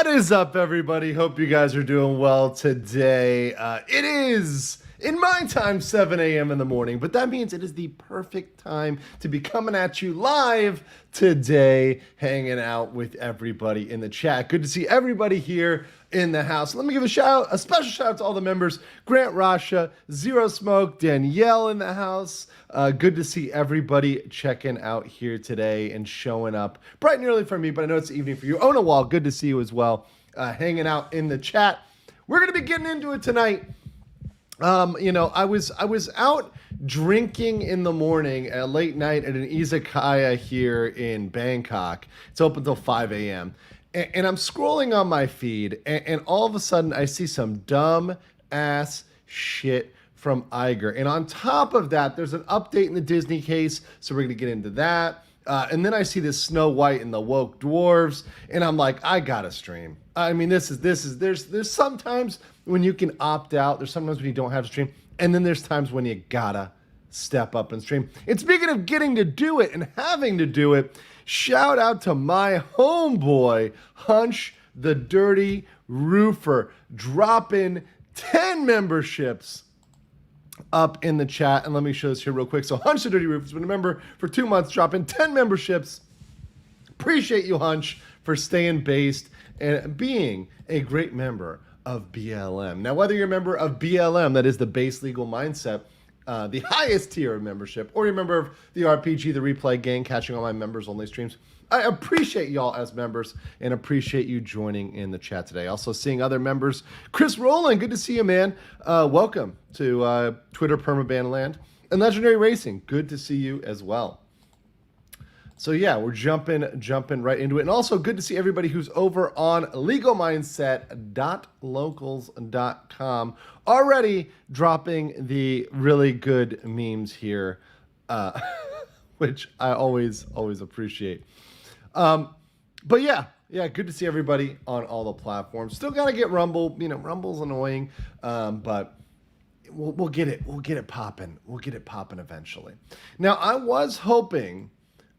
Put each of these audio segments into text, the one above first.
What is up, everybody? Hope you guys are doing well today. It is, in my time, 7 a.m. in the morning, but that means it is the perfect time to be coming at you live today, hanging out with everybody in the chat. Good to see everybody here in the house. Let me give a special shout out to all the members. Grant Rasha, Zero Smoke, Danielle in the house. Good to see everybody checking out here today and showing up bright and early for me, but I know it's evening for you. Ona Wall, good to see you as well, hanging out in the chat. We're going to be getting into it tonight. I was out drinking in the morning at late night at an izakaya here in Bangkok. It's open until 5 a.m. And I'm scrolling on my feed, and all of a sudden I see some dumb ass shit from Iger. And on top of that, there's an update in the Disney case, so we're gonna get into that. And then I see this Snow White and the woke dwarves, and I'm like, I gotta stream. I mean, there's sometimes when you can opt out, there's sometimes when you don't have to stream, and then there's times when you gotta step up and stream. And speaking of getting to do it and having to do it, shout out to my homeboy, Hunch the Dirty Roofer, dropping 10 memberships up in the chat. And let me show this here real quick. So Hunch the Dirty Roofer has been a member for 2 months, dropping 10 memberships. Appreciate you, Hunch, for staying based and being a great member of BLM. Now, whether you're a member of BLM, that is the base legal mindset, the highest tier of membership, or you're a member of the RPG, the replay gang, catching all my members only streams, I appreciate y'all as members and appreciate you joining in the chat today. Also seeing other members, Chris Rowland, good to see you, man. Welcome to Twitter Permaban Land. And Legendary Racing, good to see you as well. So yeah, we're jumping right into it. And also good to see everybody who's over on legalmindset.locals.com already dropping the really good memes here, which I always appreciate. But yeah, good to see everybody on all the platforms. Still got to get Rumble. Rumble's annoying, but we'll get it popping. We'll get it popping eventually. Now, I was hoping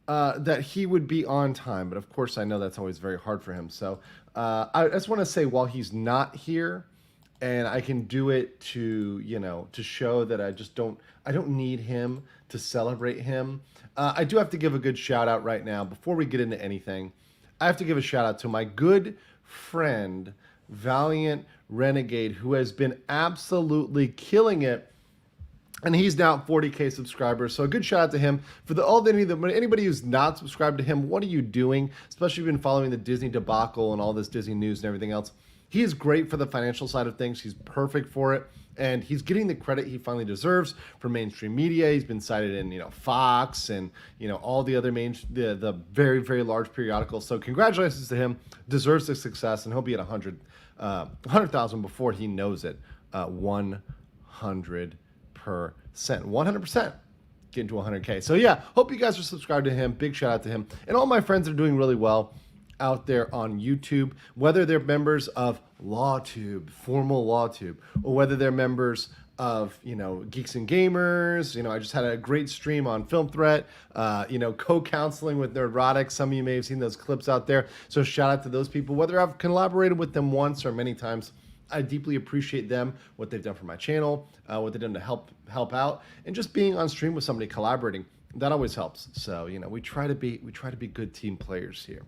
that he would be on time, but of course I know that's always very hard for him. So I just want to say, while he's not here, and I can do it to show that I don't need him to celebrate him. I do have to give a good shout out right now before we get into anything. I have to give a shout out to my good friend Valiant Renegade, who has been absolutely killing it. And he's now at 40K subscribers, so a good shout out to him. For anybody who's not subscribed to him, what are you doing? Especially if you've been following the Disney debacle and all this Disney news and everything else. He is great for the financial side of things. He's perfect for it, and he's getting the credit he finally deserves from mainstream media. He's been cited in Fox and all the other the very, very large periodicals. So congratulations to him. Deserves the success, and he'll be at 100,000 before he knows it. 100%. 100% getting to 100K. So yeah, hope you guys are subscribed to him. Big shout out to him. And all my friends are doing really well out there on YouTube, whether they're members of LawTube, formal LawTube, or whether they're members of, Geeks and Gamers. I just had a great stream on Film Threat, co-counseling with Rhetoric. Some of you may have seen those clips out there. So shout out to those people, whether I've collaborated with them once or many times. I deeply appreciate them, what they've done for my channel, what they've done to help out, and just being on stream with somebody collaborating. That always helps. So we try to be good team players here.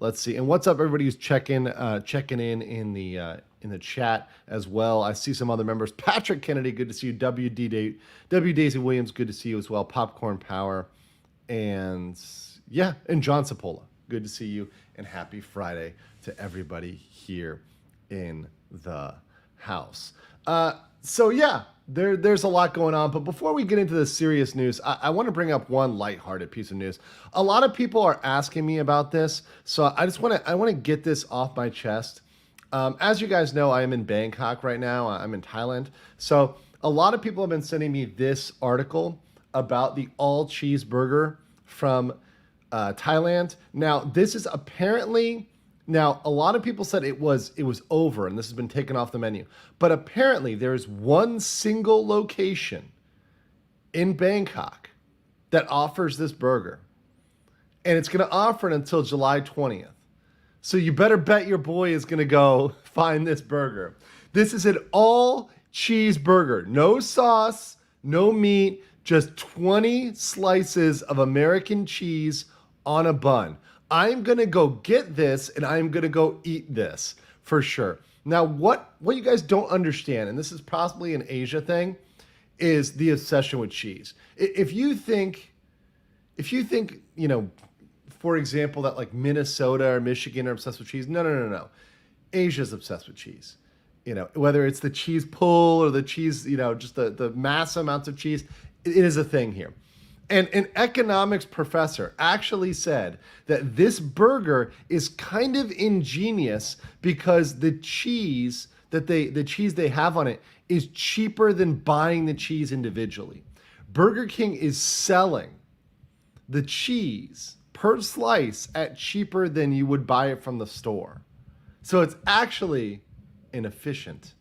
Let's see. And what's up, everybody who's checking in the chat as well. I see some other members. Patrick Kennedy, good to see you. W Daisy Williams, good to see you as well. Popcorn Power, and John Sapola, good to see you. And happy Friday to everybody here in the house. There's a lot going on, but before we get into the serious news, I want to bring up one lighthearted piece of news. A lot of people are asking me about this, so I want to get this off my chest. As you guys know, I am in Bangkok right now. I'm in Thailand. So a lot of people have been sending me this article about the all cheeseburger from Thailand. Now, this is apparently... Now, a lot of people said it was over and this has been taken off the menu. But apparently there is one single location in Bangkok that offers this burger. And it's going to offer it until July 20th. So you better bet your boy is going to go find this burger. This is an all cheese burger. No sauce, no meat, just 20 slices of American cheese on a bun. I'm going to go get this and I'm going to go eat this for sure. Now, what you guys don't understand, and this is possibly an Asia thing, is the obsession with cheese. If you think, you know, for example, that like Minnesota or Michigan are obsessed with cheese, no. Asia's obsessed with cheese. You know, whether it's the cheese pull or the cheese, you know, just the mass amounts of cheese, it is a thing here. And an economics professor actually said that this burger is kind of ingenious because the cheese they have on it is cheaper than buying the cheese individually. Burger King is selling the cheese per slice at cheaper than you would buy it from the store. So it's actually an efficient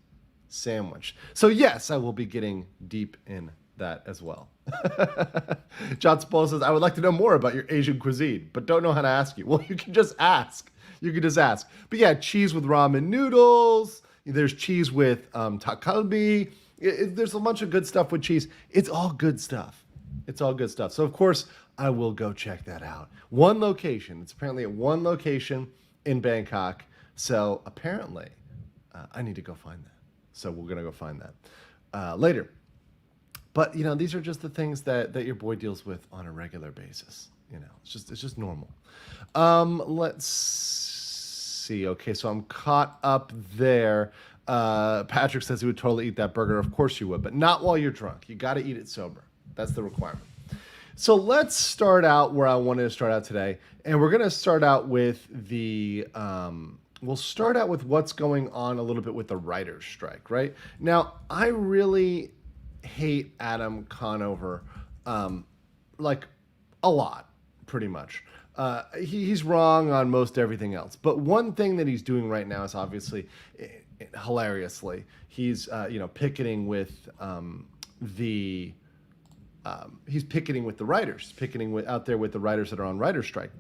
sandwich. So yes, I will be getting deep in that as well. John Spall says, I would like to know more about your Asian cuisine, but don't know how to ask you. Well, you can just ask. But yeah, cheese with ramen noodles. There's cheese with takalbi. There's a bunch of good stuff with cheese. It's all good stuff. So of course, I will go check that out. One location. It's apparently at one location in Bangkok. So apparently, I need to go find that. So we're going to go find that later. But, you know, these are just the things that your boy deals with on a regular basis. You know, it's just normal. Let's see. Okay, so I'm caught up there. Patrick says he would totally eat that burger. Of course you would, but not while you're drunk. You got to eat it sober. That's the requirement. So let's start out where I wanted to start out today. And we're going to start out with we'll start out with what's going on a little bit with the writer's strike, right? Now, I really hate Adam Conover, like a lot, pretty much. He's wrong on most everything else. But one thing that he's doing right now is obviously, hilariously, he's picketing with he's picketing with the writers, out there with the writers that are on writer's strike.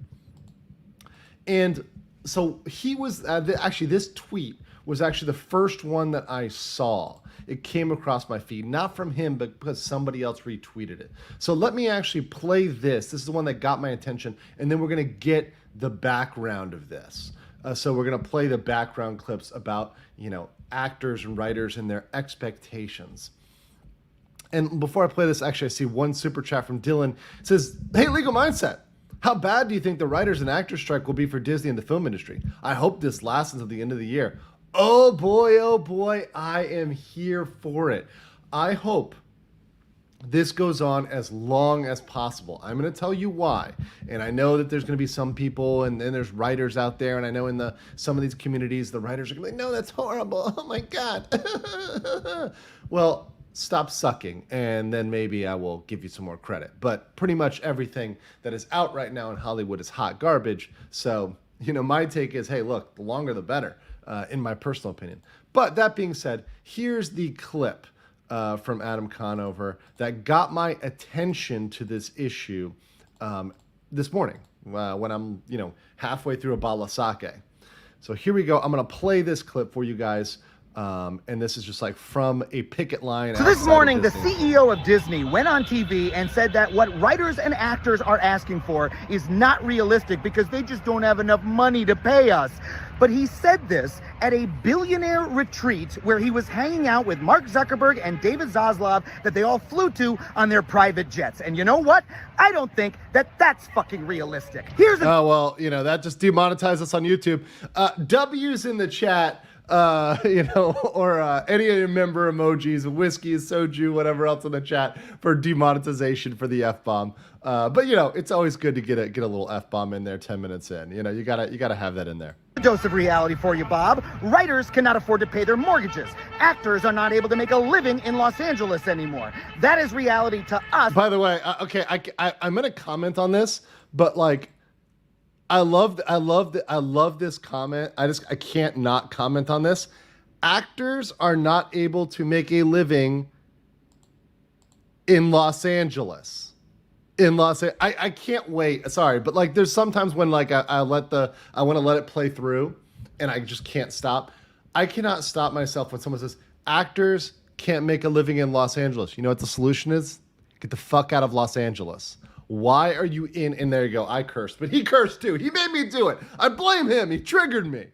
And so he was actually, this tweet was actually the first one that I saw. It came across my feed, not from him, but because somebody else retweeted it. So let me actually play this. This is the one that got my attention, and then we're going to get the background of this. So we're going to play the background clips about, you know, actors and writers and their expectations. And before I play this, actually, I see one super chat from Dylan. It says, hey, Legal Mindset, how bad do you think the writers and actors strike will be for Disney and the film industry? I hope this lasts until the end of the year. Oh boy, I am here for it. I hope this goes on as long as possible. I'm going to tell you why. And I know that there's going to be some people, and then there's writers out there, and I know in some of these communities, the writers are going to be like, no, that's horrible. Oh my God. Well, stop sucking, and then maybe I will give you some more credit. But pretty much everything that is out right now in Hollywood is hot garbage. So, you know, my take is, hey, look, the longer the better. In my personal opinion. But that being said, here's the clip from Adam Conover that got my attention to this issue this morning when I'm, you know, halfway through a bottle of sake. So here we go. I'm going to play this clip for you guys. And this is just like from a picket line. So this morning, the CEO of Disney went on TV and said that what writers and actors are asking for is not realistic because they just don't have enough money to pay us. But he said this at a billionaire retreat where he was hanging out with Mark Zuckerberg and David Zaslav that they all flew to on their private jets. And you know what? I don't think that that's fucking realistic. Here's oh, well, you know, that just demonetized us on YouTube. W's in the chat. Or any member emojis, whiskey, soju, whatever else in the chat for demonetization for the F-bomb. But you know, it's always good to get a little F-bomb in there 10 minutes in. You know, you gotta have that in there. A dose of reality for you, Bob. Writers cannot afford to pay their mortgages. Actors are not able to make a living in Los Angeles anymore. That is reality to us. By the way, okay, I'm gonna comment on this, but like, I love this comment. I can't not comment on this. Actors are not able to make a living in Los Angeles. in Los Angeles. I can't wait. Sorry, but like there's sometimes when like I want to let it play through and I just can't stop. I cannot stop myself when someone says actors can't make a living in Los Angeles. You know what the solution is? Get the fuck out of Los Angeles. Why are you in? And there you go. I cursed, but he cursed too. He made me do it. I blame him. He triggered me.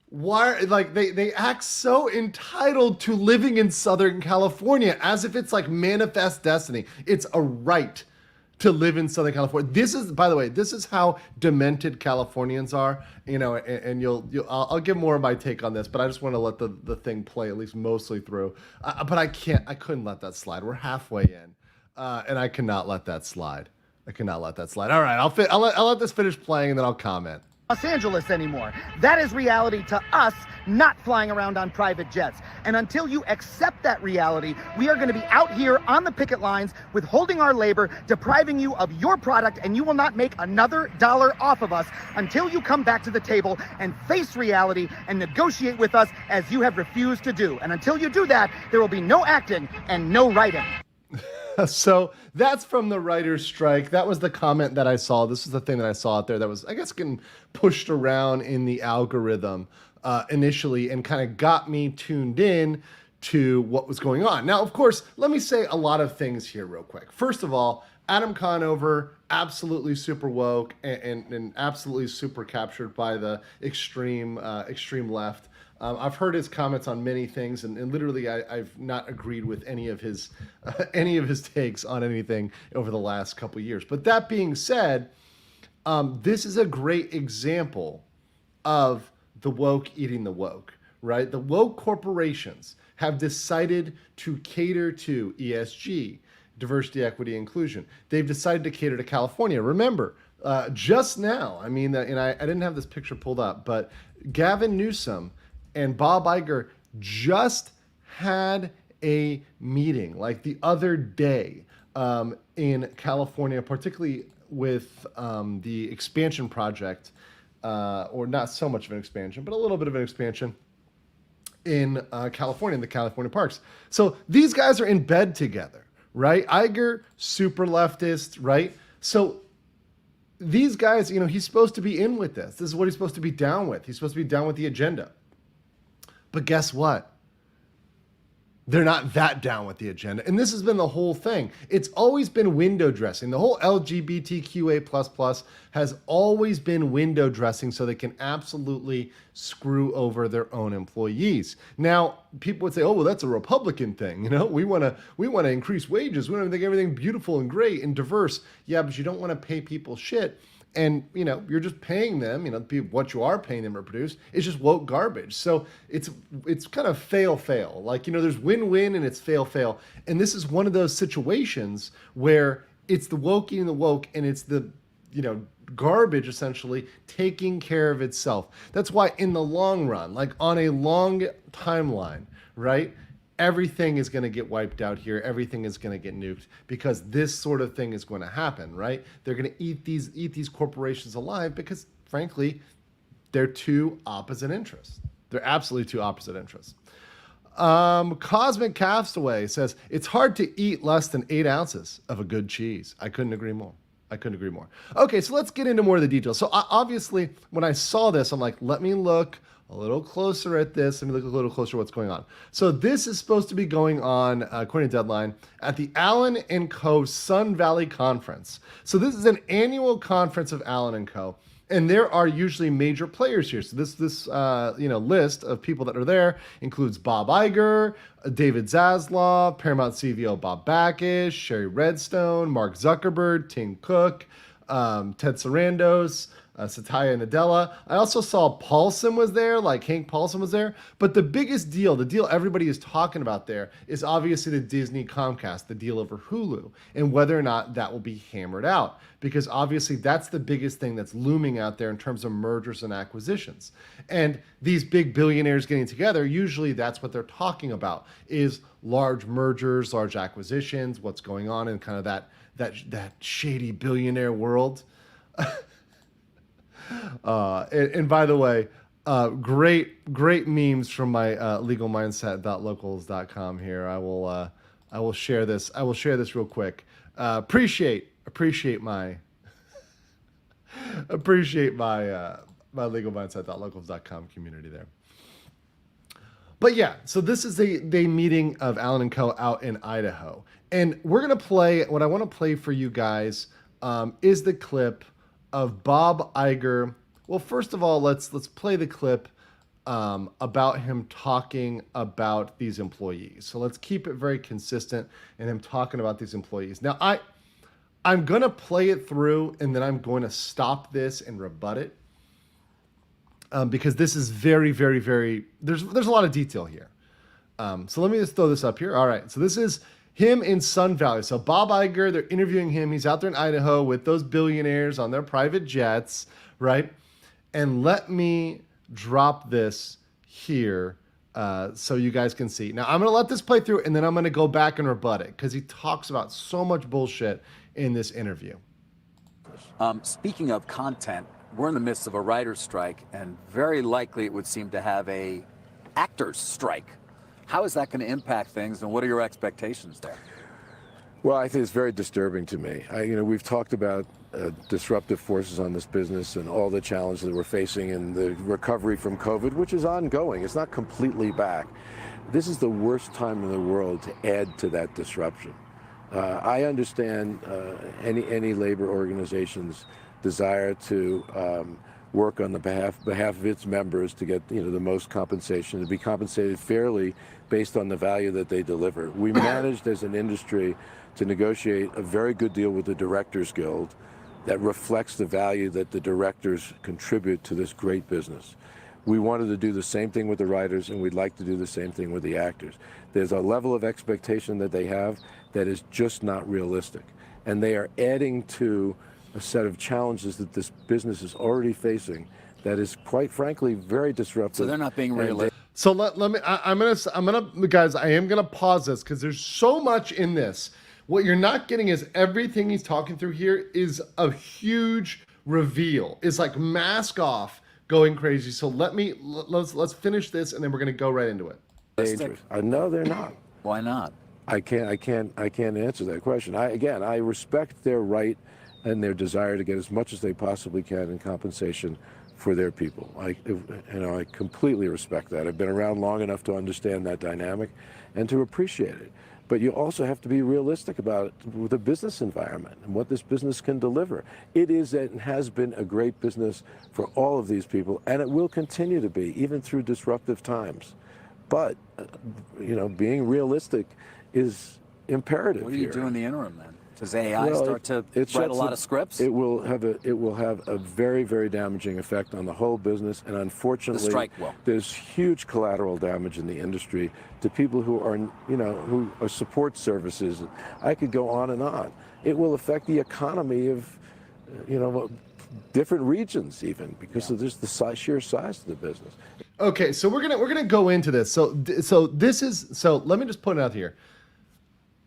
Why, like they act so entitled to living in Southern California as if it's like manifest destiny. It's a right to live in Southern California. This is, by the way, this is how demented Californians are, you know, and I'll give more of my take on this, but I just want to let the thing play at least mostly through. But I couldn't let that slide. We're halfway in, and I cannot let that slide. I cannot let that slide. All right, I'll let this finish playing and then I'll comment. Los Angeles anymore. That is reality to us, not flying around on private jets. And until you accept that reality, we are going to be out here on the picket lines, withholding our labor, depriving you of your product, and you will not make another dollar off of us until you come back to the table and face reality and negotiate with us as you have refused to do. And until you do that, there will be no acting and no writing. So that's from the writer's strike. That was the comment that I saw. This is the thing that I saw out there that was, I guess, getting pushed around in the algorithm initially and kind of got me tuned in to what was going on. Now, of course, let me say a lot of things here real quick. First of all, Adam Conover, absolutely super woke and absolutely super captured by the extreme left. I've heard his comments on many things, and literally I've not agreed with any of his takes on anything over the last couple of years. But that being said, this is a great example of the woke eating the woke, right? The woke corporations have decided to cater to ESG, diversity, equity, inclusion. They've decided to cater to California. Remember, just now, I mean, and I didn't have this picture pulled up, but Gavin Newsom and Bob Iger just had a meeting like the other day in California, particularly with the expansion project, or not so much of an expansion, but a little bit of an expansion in California, in the California parks. So these guys are in bed together, right? Iger, super leftist, right? So these guys, you know, he's supposed to be in with this. This is what he's supposed to be down with. He's supposed to be down with the agenda. But guess what? They're not that down with the agenda. And this has been the whole thing. It's always been window dressing. The whole LGBTQA++ has always been window dressing so they can absolutely screw over their own employees. Now, people would say, oh, well, that's a Republican thing. You know, we want to increase wages. We want to make everything beautiful and great and diverse. Yeah, but you don't want to pay people shit. And, you know, you're just paying them, you know, what you are paying them to produce is just woke garbage. So it's kind of fail. Like, you know, there's win-win and it's fail. And this is one of those situations where it's the woke eating the woke and it's the, you know, garbage essentially taking care of itself. That's why in the long run, like on a long timeline, right? Everything is going to get wiped out here. Everything is going to get nuked because this sort of thing is going to happen, right? They're going to eat these corporations alive because, frankly, they're two opposite interests. They're absolutely two opposite interests. Cosmic Castaway says, it's hard to eat less than 8 ounces of a good cheese. I couldn't agree more. Okay, so let's get into more of the details. So obviously, when I saw this, I'm like, let me look a little closer at this. Let me look a little closer at what's going on. So this is supposed to be going on, according to Deadline, at the Allen & Co. Sun Valley Conference. So this is an annual conference of Allen & Co. And there are usually major players here. So this list of people that are there includes Bob Iger, David Zaslav, Paramount CVO Bob Backus, Sherry Redstone, Mark Zuckerberg, Tim Cook, Ted Sarandos, Satya Nadella. I also saw Paulson was there, like Hank Paulson was there. But the biggest deal, the deal everybody is talking about there is obviously the Disney Comcast, the deal over Hulu, and whether or not that will be hammered out. Because obviously that's the biggest thing that's looming out there in terms of mergers and acquisitions. And these big billionaires getting together, usually that's what they're talking about, is large mergers, large acquisitions, what's going on in kind of that shady billionaire world. And by the way, great memes from my legalmindset.locals.com here. I will share this. I will share this real quick. Appreciate appreciate my my legal mindset.locals.com community there. But yeah, so this is a meeting of Allen and Co. out in Idaho. And we're going to play, what I want to play for you guys is the clip of Bob Iger. Well, first of all, let's play the clip about him talking about these employees. So let's keep it very consistent in him talking about these employees. Now, I'm going to play it through, and then I'm going to stop this and rebut it. Because this is very, very, very, there's a lot of detail here. So let me just throw this up here. All right. So this is him in Sun Valley. So Bob Iger, they're interviewing him. He's out there in Idaho with those billionaires on their private jets, right? And let me drop this here so you guys can see. Now, I'm going to let this play through, and then I'm going to go back and rebut it because he talks about so much bullshit in this interview. Speaking of content, we're in the midst of a writer's strike, and very likely it would seem to have a actor's strike. How is that going to impact things, and what are your expectations there? Well, I think it's very disturbing to me. We've talked about disruptive forces on this business and all the challenges that we're facing and the recovery from COVID, which is ongoing. It's not completely back. This is the worst time in the world to add to that disruption. I understand any labor organization's desire to work on the behalf of its members to get the most compensation, to be compensated fairly based on the value that they deliver. We managed as an industry to negotiate a very good deal with the Directors Guild that reflects the value that the directors contribute to this great business. We wanted to do the same thing with the writers, and we'd like to do the same thing with the actors. There's a level of expectation that they have that is just not realistic, and they are adding to a set of challenges that this business is already facing that is, quite frankly, very disruptive. So they're not being realistic. So let me, I'm gonna, guys, I am gonna pause this because there's so much in this. What you're not getting is everything he's talking through here is a huge reveal. It's like mask off, going crazy. So let's finish this, and then we're gonna go right into it. Dangerous. No, they're not. Why not? I can't answer that question. I respect their right and their desire to get as much as they possibly can in compensation for their people. I completely respect that. I've been around long enough to understand that dynamic and to appreciate it. But you also have to be realistic about the business environment and what this business can deliver. It is and has been a great business for all of these people, and it will continue to be, even through disruptive times. But, being realistic is imperative. What do you do in the interim then? Does AI start to write a lot of scripts? It will have a very, very damaging effect on the whole business, and unfortunately, the strike will. There's huge collateral damage in the industry to people who are, who are support services. I could go on and on. It will affect the economy of, different regions even because of just the sheer size of the business. Okay, so we're gonna go into this. So let me just put it out here.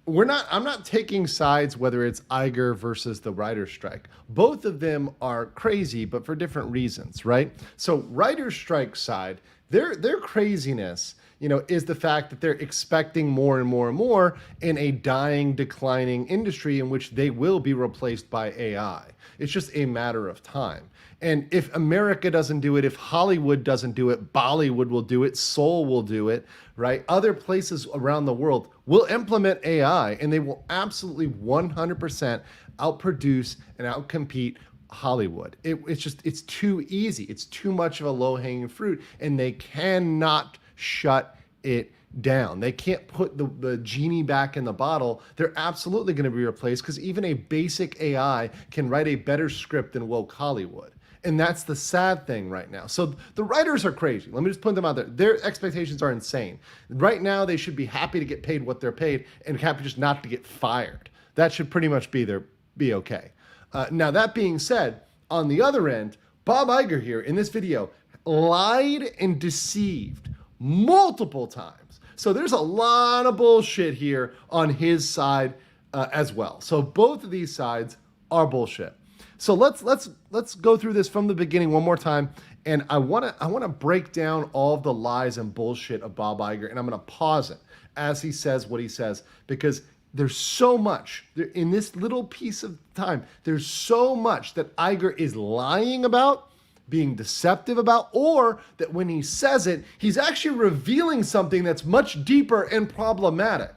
I'm not taking sides whether it's Iger versus the writer's strike. Both of them are crazy, but for different reasons, right? So writer's strike side, their craziness, is the fact that they're expecting more and more and more in a dying, declining industry in which they will be replaced by AI. It's just a matter of time. And if America doesn't do it, if Hollywood doesn't do it, Bollywood will do it, Seoul will do it, right? Other places around the world will implement AI, and they will absolutely 100% outproduce and outcompete Hollywood. It's too easy. It's too much of a low-hanging fruit, and they cannot shut it down. They can't put the genie back in the bottle. They're absolutely going to be replaced because even a basic AI can write a better script than woke Hollywood. And that's the sad thing right now. So the writers are crazy. Let me just put them out there. Their expectations are insane. Right now, they should be happy to get paid what they're paid and happy just not to get fired. That should pretty much be okay. Now, that being said, on the other end, Bob Iger here in this video lied and deceived multiple times. So there's a lot of bullshit here on his side as well. So both of these sides are bullshit. So let's go through this from the beginning one more time, and I want to break down all of the lies and bullshit of Bob Iger, and I'm going to pause it as he says what he says because there's so much in this little piece of time. There's so much that Iger is lying about, being deceptive about, or that when he says it, he's actually revealing something that's much deeper and problematic.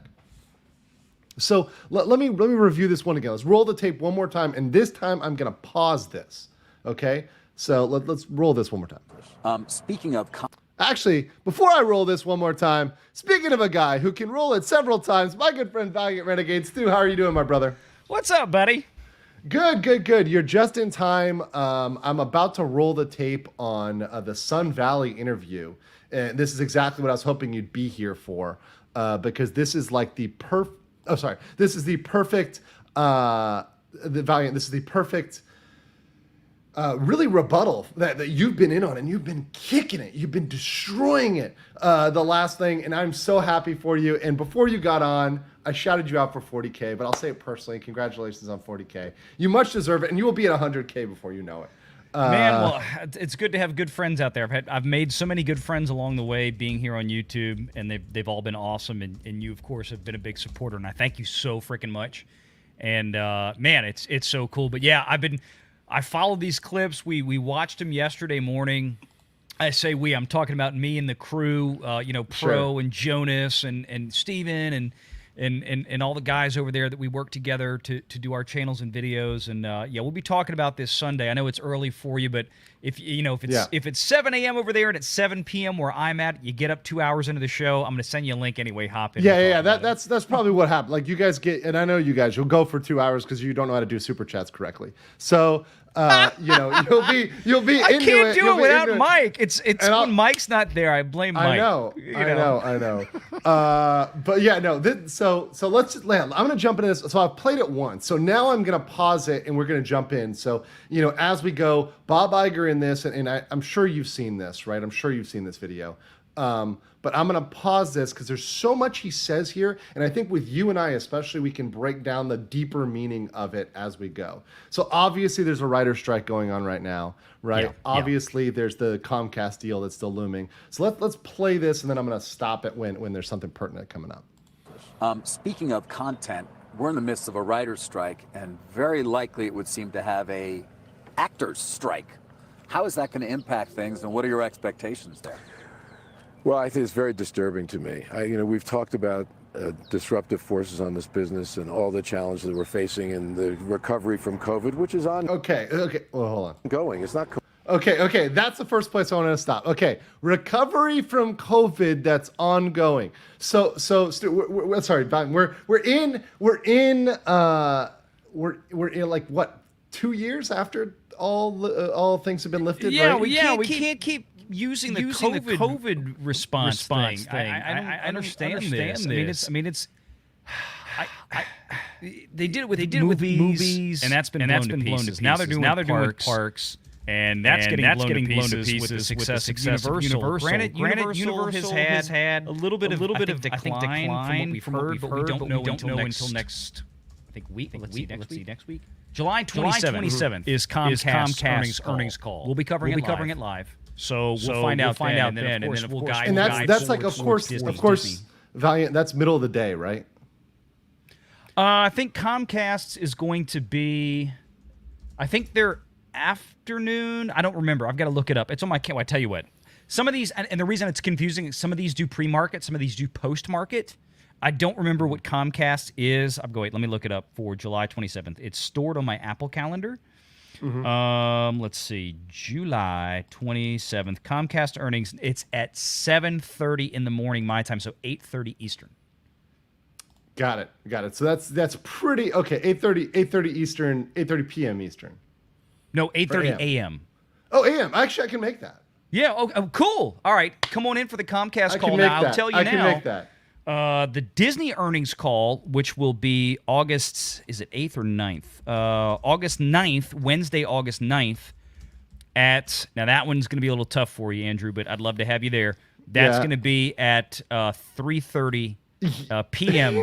So let me review this one again. Let's roll the tape one more time, and this time I'm gonna pause this. Okay? So let's roll this one more time. Speaking of Actually, before I roll this one more time, speaking of a guy who can roll it several times, my good friend Valiant Renegade Stu, how are you doing, my brother? What's up, buddy? Good. You're just in time. I'm about to roll the tape on the Sun Valley interview. And this is exactly what I was hoping you'd be here for, because this is like the This is the perfect, This is the perfect, really rebuttal that you've been in on, and you've been kicking it. You've been destroying it. The last thing, and I'm so happy for you. And before you got on, I shouted you out for 40K, but I'll say it personally. Congratulations on 40K. You much deserve it, and you will be at 100K before you know it. Man, well, it's good to have good friends out there. I've made so many good friends along the way being here on YouTube, and they've all been awesome. And you, of course, have been a big supporter, and I thank you so freaking much. And man, it's so cool. But yeah, I followed these clips. We watched them yesterday morning. I say we. I'm talking about me and the crew. Pro Sure. and Jonas and Steven and all the guys over there that we work together to do our channels and videos. And yeah, we'll be talking about this Sunday. I know it's early for you, but if it's 7 a.m. over there and it's 7 p.m. where I'm at, you get up 2 hours into the show. I'm going to send you a link anyway. Hop in. Yeah. That's probably what happened. Like, you guys get, and I know you guys, you'll go for 2 hours because you don't know how to do super chats correctly. So you'll be into I can't do You'll it be without into it. Mike. It's when Mike's not there. I blame Mike. I know. But yeah, no. So let's just land. I'm gonna jump into this. So I've played it once. So now I'm gonna pause it and we're gonna jump in. So as we go, Bob Iger in this, and I'm sure you've seen this, right? I'm sure you've seen this video. But I'm going to pause this because there's so much he says here. And I think with you and I especially, we can break down the deeper meaning of it as we go. So obviously there's a writer's strike going on right now, right? Yeah, Obviously there's the Comcast deal that's still looming. So let's play this, and then I'm going to stop it when there's something pertinent coming up. Speaking of content, we're in the midst of a writer's strike, and very likely it would seem to have a actors strike. How is that going to impact things, and what are your expectations there? Well, I think it's very disturbing to me. We've talked about disruptive forces on this business and all the challenges that we're facing and the recovery from COVID, which is Okay. Well, hold on. ongoing. It's not. Okay. That's the first place I want to stop. Okay, recovery from COVID that's ongoing. So we're sorry, we're in like what, 2 years after all things have been lifted? Yeah, right? we can't keep using the COVID response thing. I understand this. I mean, it's. They did it with movies, and that's been blown to pieces. Now they're doing parks. And that's getting blown to pieces with the success of Universal. Granted, Universal has had a little bit of decline from what we've heard, but we don't know until next. I think week. Let's see next week. July 27th is Comcast's earnings call. We'll be covering it live. So we'll find out then, and then of course we'll guide. And that's like, of course, Valiant. That's middle of the day, right? I think Comcast is going to be. I think they're afternoon. I don't remember. I've got to look it up. It's on my. I tell you what. Some of these, and the reason it's confusing, some of these do pre-market, some of these do post-market. I don't remember what Comcast is. Let me look it up for July 27th. It's stored on my Apple calendar. Mm-hmm. Let's see, July 27th. Comcast earnings. It's at 7:30 in the morning my time, so 8:30 Eastern. Got it. So that's pretty okay. 8:30 Eastern, 8:30 p.m. Eastern. No, 8:30 a.m. Oh, a.m. Actually, I can make that. Yeah. Oh, cool. All right, come on in for the Comcast call now. I'll tell you now. I can make that. The Disney earnings call, which will be August, is it 8th or 9th? August 9th, Wednesday, August 9th. Now that one's going to be a little tough for you, Andrew, but I'd love to have you there. That's going to be at 3:30 p.m.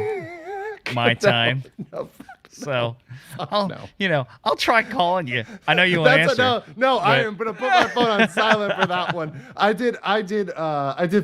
my time. No. So I'll try calling you. I know you won't answer. I am gonna put my phone on silent for that one. I did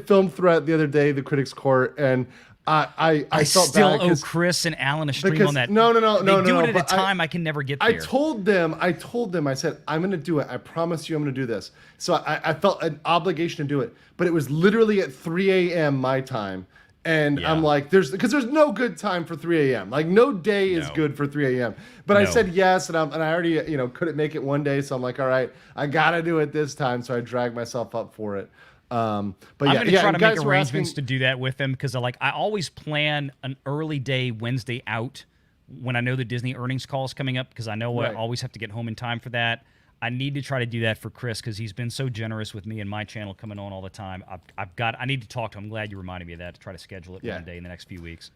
film threat the other day, the Critics Court, and I felt still bad owe 'cause- Chris and Alan a stream because on that. no, They do it at a but time I can never get there. I told them, I said, I'm going to do it. I promise you I'm going to do this. So I felt an obligation to do it, but it was literally at 3 a.m. my time. And Yeah. I'm like, because there's no good time for 3 a.m. Like no day is No. good for 3 a.m. But I No. said yes, and I already, couldn't make it one day. So I'm like, all right, I got to do it this time. So I dragged myself up for it. But I'm yeah, going to yeah, try and to make guys were arrangements asking- to do that with them because I always plan an early day Wednesday out when I know the Disney earnings call is coming up because I know I Right. always have to get home in time for that. I need to try to do that for Chris because he's been so generous with me and my channel coming on all the time. I need to talk to him. I'm glad you reminded me of that to try to schedule it Yeah. one day in the next few weeks.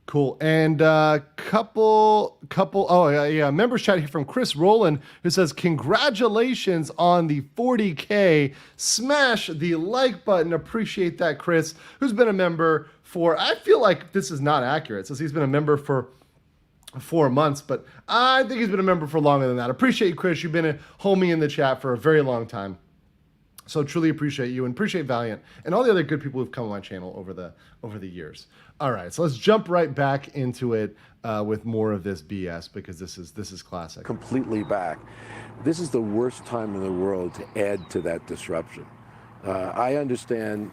Cool. And couple. Oh yeah. Members chat here from Chris Rowland who says, "Congratulations on the 40K. Smash the like button." Appreciate that, Chris, who's been a member for. I feel like this is not accurate, since he's been a member for 4 months, but I think he's been a member for longer than that. Appreciate you, Chris. You've been a homie in the chat for a very long time. So truly appreciate you and appreciate Valiant and all the other good people who've come on my channel over the years. All right, so let's jump right back into it with more of this BS because this is classic. Completely back. This is the worst time in the world to add to that disruption. I understand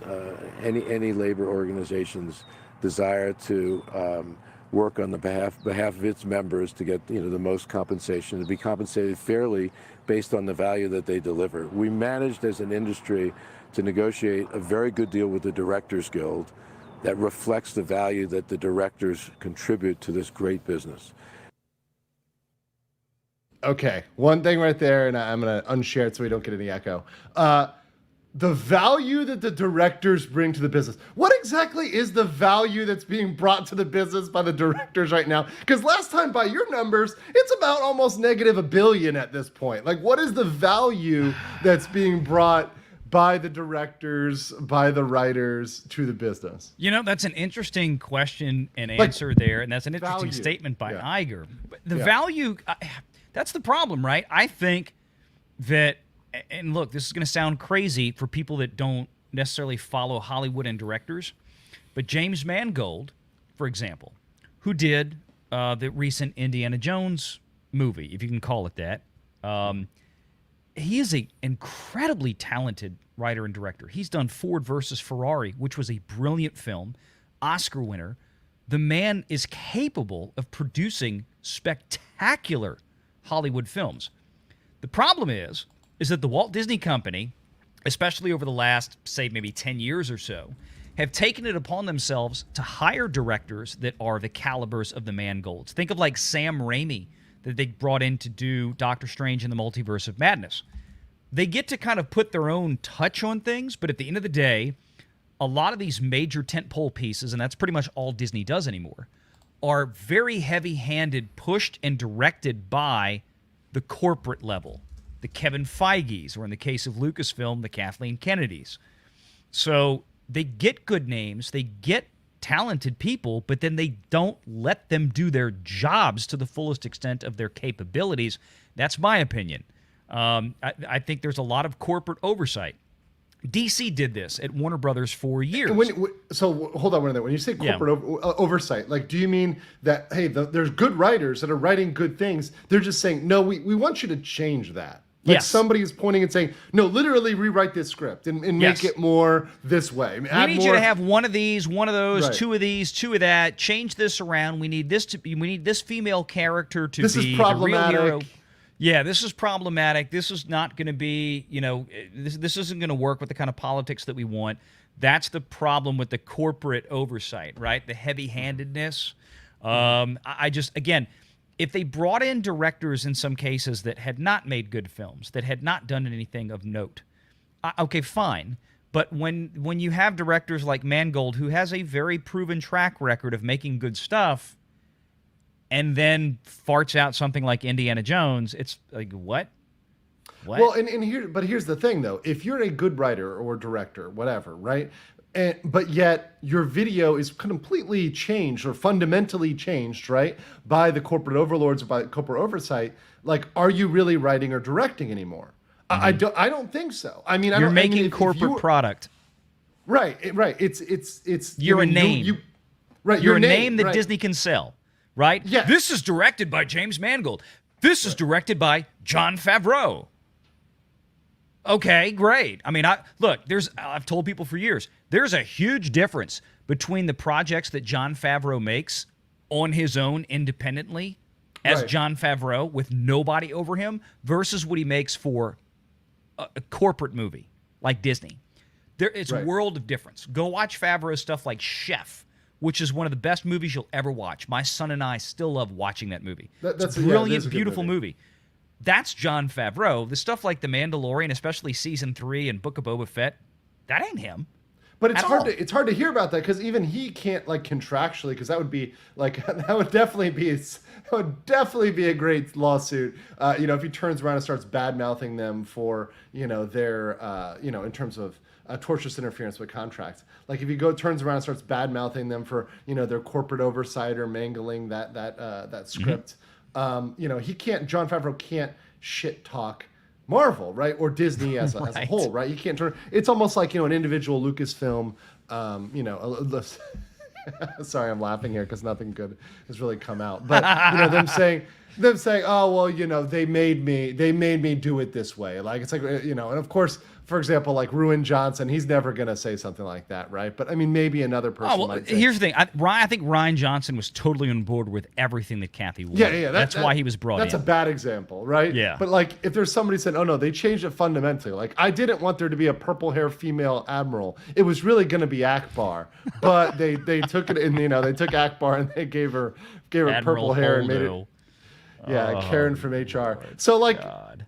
any labor organization's desire to work on the behalf of its members to get the most compensation, to be compensated fairly based on the value that they deliver. We managed as an industry to negotiate a very good deal with the Directors Guild that reflects the value that the directors contribute to this great business. Okay, one thing right there, and I'm going to unshare it so we don't get any echo. The value that the directors bring to the business. What exactly is the value that's being brought to the business by the directors right now? Because last time, by your numbers, it's about almost negative $1 billion at this point. Like, what is the value that's being brought by the directors, by the writers to the business? That's an interesting question and answer there, and that's an interesting value. statement by Yeah. Iger. But the Yeah. value, that's the problem, right? I think that, and look, this is going to sound crazy for people that don't necessarily follow Hollywood and directors, but James Mangold, for example, who did the recent Indiana Jones movie, if you can call it that, he is an incredibly talented writer and director. He's done Ford versus Ferrari, which was a brilliant film, Oscar winner. The man is capable of producing spectacular Hollywood films. The problem is that the Walt Disney Company, especially over the last, say, maybe 10 years or so, have taken it upon themselves to hire directors that are the calibers of the Mangolds. Think of like Sam Raimi that they brought in to do Doctor Strange in the Multiverse of Madness. They get to kind of put their own touch on things, but at the end of the day, a lot of these major tentpole pieces, and that's pretty much all Disney does anymore, are very heavy-handed, pushed and directed by the corporate level. The Kevin Feige's, or in the case of Lucasfilm, the Kathleen Kennedy's. So they get good names, they get talented people, but then they don't let them do their jobs to the fullest extent of their capabilities. That's my opinion. I think there's a lot of corporate oversight. DC did this at Warner Brothers for years. So hold on one minute. When you say corporate oversight, like, do you mean that, hey, there's good writers that are writing good things? They're just saying, no, we want you to change that. Like somebody is pointing and saying, no, literally rewrite this script and make it more this way. We need you to have one of these, one of those, two of these, two of that. Change this around. We need this female character to be the real hero. Yeah, this is problematic. This is not going to be, this isn't going to work with the kind of politics that we want. That's the problem with the corporate oversight, right? The heavy-handedness. Again, if they brought in directors in some cases that had not made good films, that had not done anything of note, okay, fine. But when you have directors like Mangold, who has a very proven track record of making good stuff, and then farts out something like Indiana Jones, it's like, what? Well, but here's the thing, though. If you're a good writer or director, whatever, right? But yet your video is completely changed or fundamentally changed, right, by the corporate overlords or by corporate oversight. Like, are you really writing or directing anymore? Mm-hmm. I don't think so. I mean, you're making corporate product. Right. It's you're a name. Right, You're your a name, name that right. Disney can sell, right? Yeah. This is directed by James Mangold. This is directed by Jon Favreau. Okay, great. I mean, I've told people for years, there's a huge difference between the projects that Jon Favreau makes on his own independently as Right. Jon Favreau with nobody over him versus what he makes for a corporate movie like Disney. It's Right. a world of difference. Go watch Favreau's stuff like Chef, which is one of the best movies you'll ever watch. My son and I still love watching that movie. That's It's a yeah, it brilliant, is a good beautiful movie. That's Jon Favreau. The stuff like The Mandalorian, especially Season 3 and Book of Boba Fett, that ain't him. But it's At hard all. to hear about that because even he can't like contractually, because that would be like that would definitely be a great lawsuit. If he turns around and starts bad mouthing them for their in terms of tortious interference with contracts. Like if he turns around and starts bad mouthing them for their corporate oversight or mangling that script. He can't. Jon Favreau can't shit talk Marvel, right, or Disney as a Right. whole, right? You can't turn. It's almost like an individual Lucasfilm. Sorry, I'm laughing here because nothing good has really come out. But them saying, oh well, they made me do it this way. Like it's like and of course, for example, like Ruin Johnson, he's never gonna say something like that, right? But I mean, maybe another person Oh, well, might say. here's the thing. I think Ryan Johnson was totally on board with everything that Kathy wanted. Yeah. That's why he was brought That's in. a bad example, right? Yeah. But like, if there's somebody saying, "Oh no, they changed it fundamentally," like I didn't want there to be a purple hair female admiral. It was really going to be Akbar, but they took it and they took Akbar and they gave her Admiral purple hair and made it. Holdo. Yeah, Karen from HR. So like, God.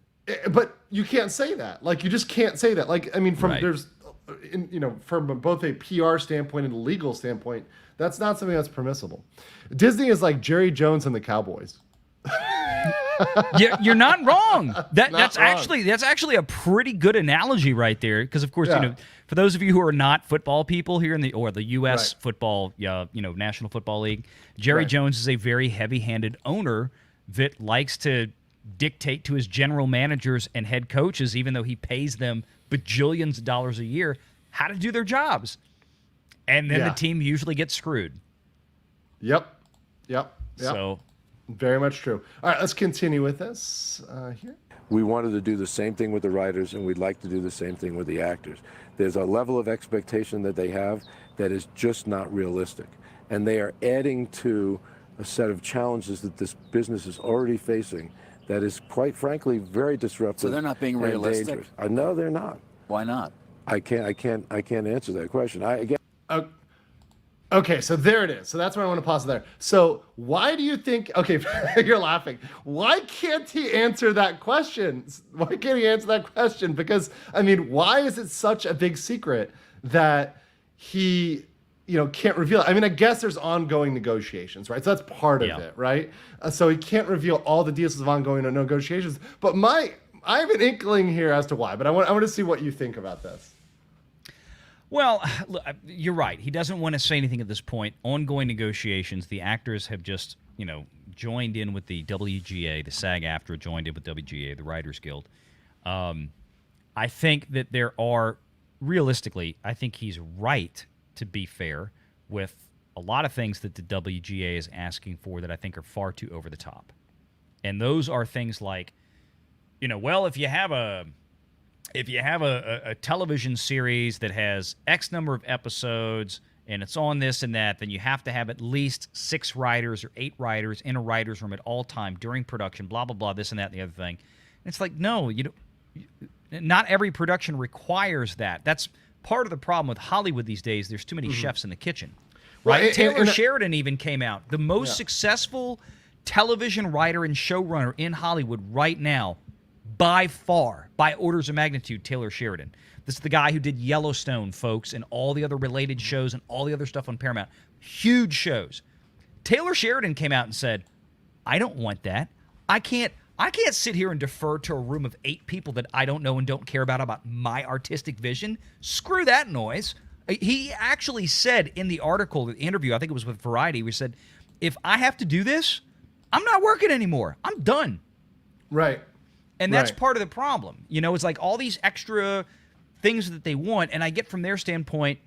but you can't say that. Like you just can't say that. Like I mean, from Right. there's, from both a PR standpoint and a legal standpoint, that's not something that's permissible. Disney is like Jerry Jones and the Cowboys. You're not wrong. That's wrong. actually a pretty good analogy right there. Because of course, Yeah. for those of you who are not football people here in the U.S. Right. football, National Football League, Jerry Right. Jones is a very heavy-handed owner that likes to dictate to his general managers and head coaches, even though he pays them bajillions of dollars a year, how to do their jobs. And then Yeah. the team usually gets screwed. Yep. So Very much true. All right, let's continue with this here. We wanted to do the same thing with the writers, and we'd like to do the same thing with the actors. There's a level of expectation that they have that is just not realistic. And they are adding to a set of challenges that this business is already facing that is, quite frankly, very disruptive. So they're not being and realistic? dangerous. No, they're not. Why not? I can't answer that question. Again, Okay, so there it is. So that's why I want to pause there. So why do you think? Okay, you're laughing. Why can't he answer that question? Why can't he answer that question? Because I mean, why is it such a big secret that he, can't reveal it? I mean, I guess there's ongoing negotiations, right? So that's part of it, right? So he can't reveal all the details of ongoing negotiations. But I have an inkling here as to why. But I want to see what you think about this. Well, look, you're right. He doesn't want to say anything at this point. Ongoing negotiations. The actors have just, joined in with the WGA. The SAG-AFTRA joined in with WGA, the Writers Guild. I think that realistically, I think he's right to be fair with a lot of things that the WGA is asking for that I think are far too over the top. And those are things like, if you have a television series that has X number of episodes and it's on this and that, then you have to have at least 6 writers or 8 writers in a writer's room at all time during production, blah, blah, blah, this and that and the other thing. And it's like, no, not every production requires that. That's part of the problem with Hollywood these days. There's too many chefs in the kitchen. Right? Well, Taylor Sheridan even came out. The most successful television writer and showrunner in Hollywood right now, by far, by orders of magnitude, Taylor Sheridan. This is the guy who did Yellowstone, folks, and all the other related shows and all the other stuff on Paramount. Huge shows. Taylor Sheridan came out and said, I don't want that. I can't sit here and defer to a room of 8 people that I don't know and don't care about my artistic vision. Screw that noise. He actually said in the article, the interview, I think it was with Variety, we said, if I have to do this, I'm not working anymore. I'm done. Right. And that's Right. part of the problem. It's like all these extra things that they want. And I get from their standpoint,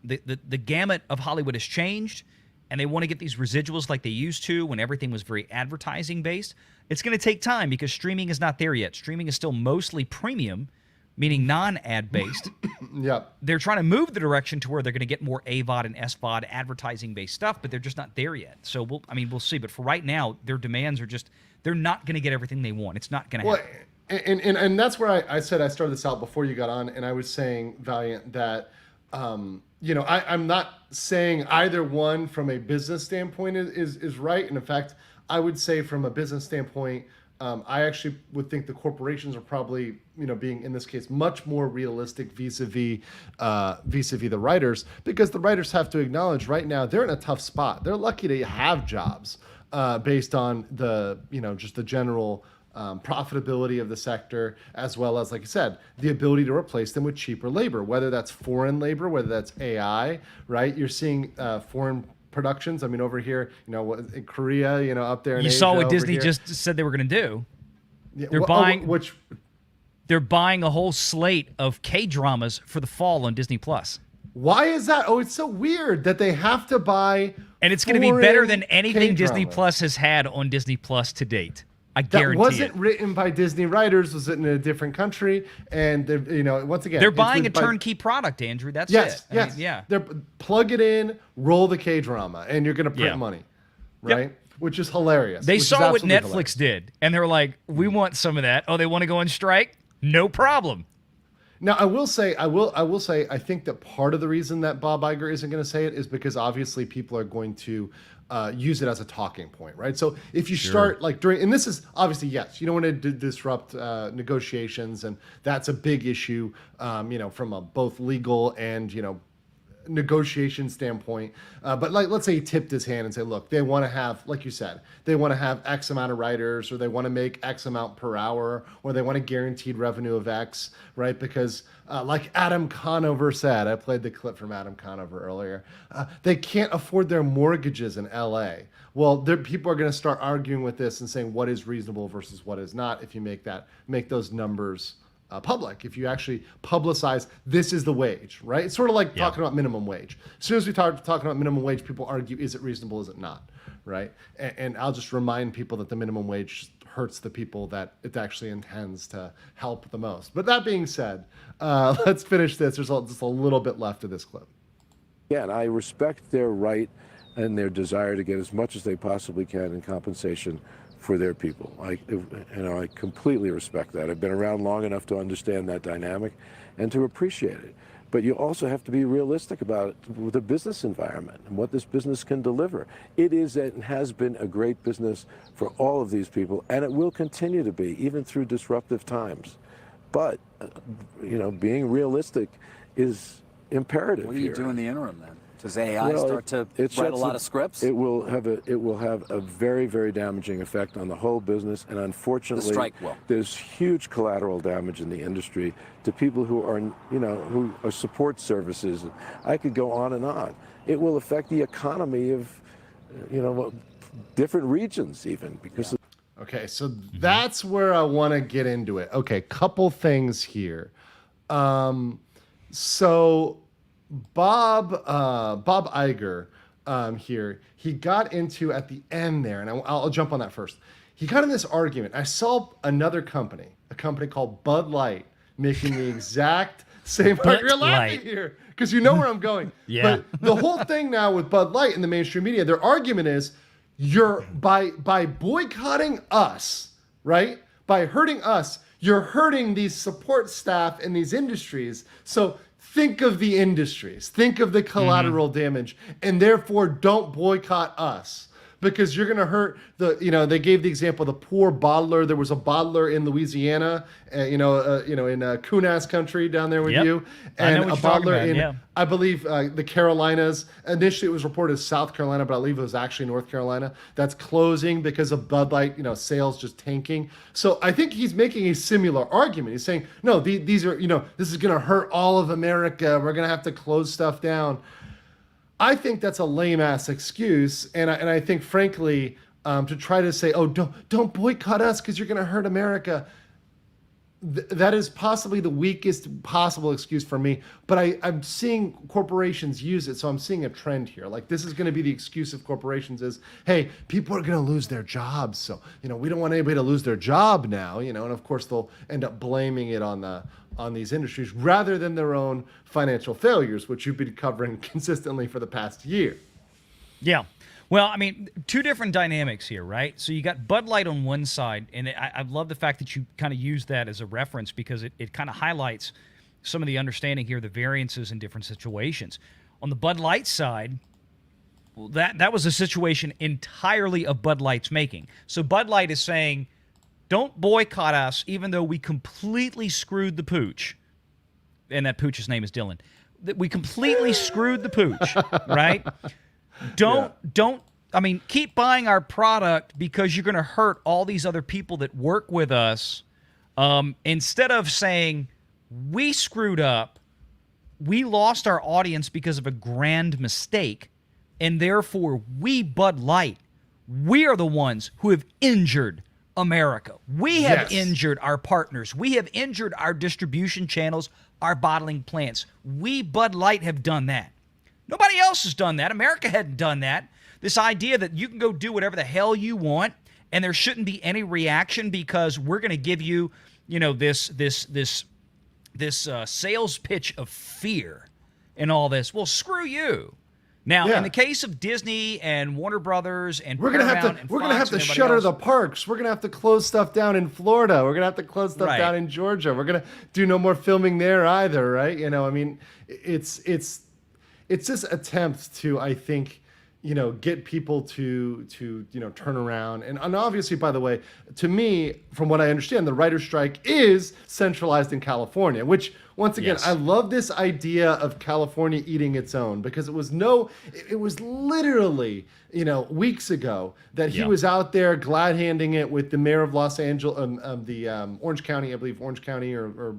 the gamut of Hollywood has changed. and they want to get these residuals like they used to when everything was very advertising based, it's going to take time because streaming is not there yet. Streaming is still mostly premium, meaning non-ad based. Yep. They're trying to move the direction to where they're going to get more AVOD and SVOD advertising based stuff, but they're just not there yet. So we'll see. But for right now, their demands are just, they're not going to get everything they want. It's not going to happen. And that's where I said I started this out before you got on, and I was saying, Valiant, that I'm not saying either one from a business standpoint is right. And in fact, I would say from a business standpoint, I actually would think the corporations are probably, being in this case much more realistic vis-a-vis the writers, because the writers have to acknowledge right now they're in a tough spot. They're lucky to have jobs based on the just the general profitability of the sector, as well as, like I said, the ability to replace them with cheaper labor, whether that's foreign labor, whether that's AI, right? You're seeing foreign productions. I mean, over here, in Korea, up there in You Asia, saw what over Disney here. just said they were going to do. Yeah, They're buying which they're buying a whole slate of K-dramas for the fall on Disney Plus. Why is that? Oh, it's so weird that they have to buy. And it's going to be better than foreign anything Disney K-dramas. Plus has had on Disney Plus to date. I That guarantee wasn't it. written by Disney writers. Was written in a different country, and once again, They're it's buying a written by- turnkey product, Andrew. That's Yes, it. yes, Yeah. They're plug it in, roll the K drama, and you're gonna print Yeah. money, Yep. right? Which is hilarious. They which is saw what absolutely Netflix hilarious. did, and they were like, "We want some of that." Oh, they want to go on strike? No problem. Now, I will say, I think that part of the reason that Bob Iger isn't going to say it is because obviously people are going to use it as a talking point, right? So if you start like during, and this is obviously, yes, you don't want to disrupt negotiations, and that's a big issue, from a both legal and, negotiation standpoint. But let's say he tipped his hand and say, look, they want to have, like you said, they want to have X amount of writers, or they want to make X amount per hour, or they want a guaranteed revenue of X, right? Because like Adam Conover said, I played the clip from Adam Conover earlier, they can't afford their mortgages in LA. Well, people are going to start arguing with this and saying what is reasonable versus what is not if you make those numbers public. If you actually publicize this is the wage, right? It's sort of like talking about minimum wage. As soon as we start talking about minimum wage, people argue, is it reasonable, is it not, right? And I'll just remind people that the minimum wage hurts the people that it actually intends to help the most. But that being said, let's finish this. There's just a little bit left of this clip. Yeah, and I respect their right and their desire to get as much as they possibly can in compensation for their people. I completely respect that. I've been around long enough to understand that dynamic and to appreciate it. But you also have to be realistic about the business environment and what this business can deliver. It is and has been a great business for all of these people, and it will continue to be, even through disruptive times. But, being realistic is imperative. What do you here. do in the interim then? Does AI Well, start to it write a sets lot of scripts? It will have a very, very damaging effect on the whole business, and unfortunately, The strike will. there's huge collateral damage in the industry to people who are, who are support services. I could go on and on. It will affect the economy of, different regions even because. Okay, so that's where I want to get into it. Okay, couple things here. So Bob Iger here, he got into at the end there, and I'll jump on that first. He got in this argument. I saw another company, a company called Bud Light, making the exact same argument. You're laughing Light. here because you know where I'm going. Yeah. But the whole thing now with Bud Light in the mainstream media, their argument is you're by boycotting us, right? By hurting us, you're hurting these support staff in these industries. So think of the industries, think of the collateral damage, and therefore don't boycott us. Because you're going to hurt they gave the example of the poor bottler. There was a bottler in Louisiana, in Kunas country down there with Yep. you. I know And what a you're talking bottler about, in, yeah. I believe, the Carolinas. Initially, it was reported as South Carolina, but I believe it was actually North Carolina. That's closing because of Bud Light, sales just tanking. So I think he's making a similar argument. He's saying, no, these are, this is going to hurt all of America. We're going to have to close stuff down. I think that's a lame ass excuse, and I think, frankly, to try to say, "Oh, don't boycott us because you're going to hurt America." that is possibly the weakest possible excuse for me, but I'm seeing corporations use it, so I'm seeing a trend here. Like, this is going to be the excuse of corporations is, hey, people are going to lose their jobs, so, we don't want anybody to lose their job now, and of course they'll end up blaming it on these industries rather than their own financial failures, which you've been covering consistently for the past year. Yeah. Well, I mean, two different dynamics here, right? So you got Bud Light on one side, and I love the fact that you kind of use that as a reference because it kind of highlights some of the understanding here, the variances in different situations. On the Bud Light side, well, that was a situation entirely of Bud Light's making. So Bud Light is saying, don't boycott us, even though we completely screwed the pooch. And that pooch's name is Dylan. We completely screwed the pooch, right? Don't, keep buying our product because you're going to hurt all these other people that work with us. Instead of saying, we screwed up, we lost our audience because of a grand mistake, and therefore we, Bud Light, we are the ones who have injured America. We have injured our partners. We have injured our distribution channels, our bottling plants. We, Bud Light, have done that. Nobody else has done that. America hadn't done that. This idea that you can go do whatever the hell you want and there shouldn't be any reaction because we're going to give you, this sales pitch of fear and all this. Well, screw you. Now, in the case of Disney and Warner Brothers and we're gonna have to shutter the parks. We're gonna have to close stuff down in Florida. We're gonna have to close stuff down in Georgia. We're gonna do no more filming there either, right? It's this attempt to, I think, get people to turn around. And obviously, by the way, to me, from what I understand, the writer's strike is centralized in California, which, once again, I love this idea of California eating its own, because it was literally, weeks ago that he was out there glad-handing it with the mayor of Los Angeles, Orange County, I believe, Orange County or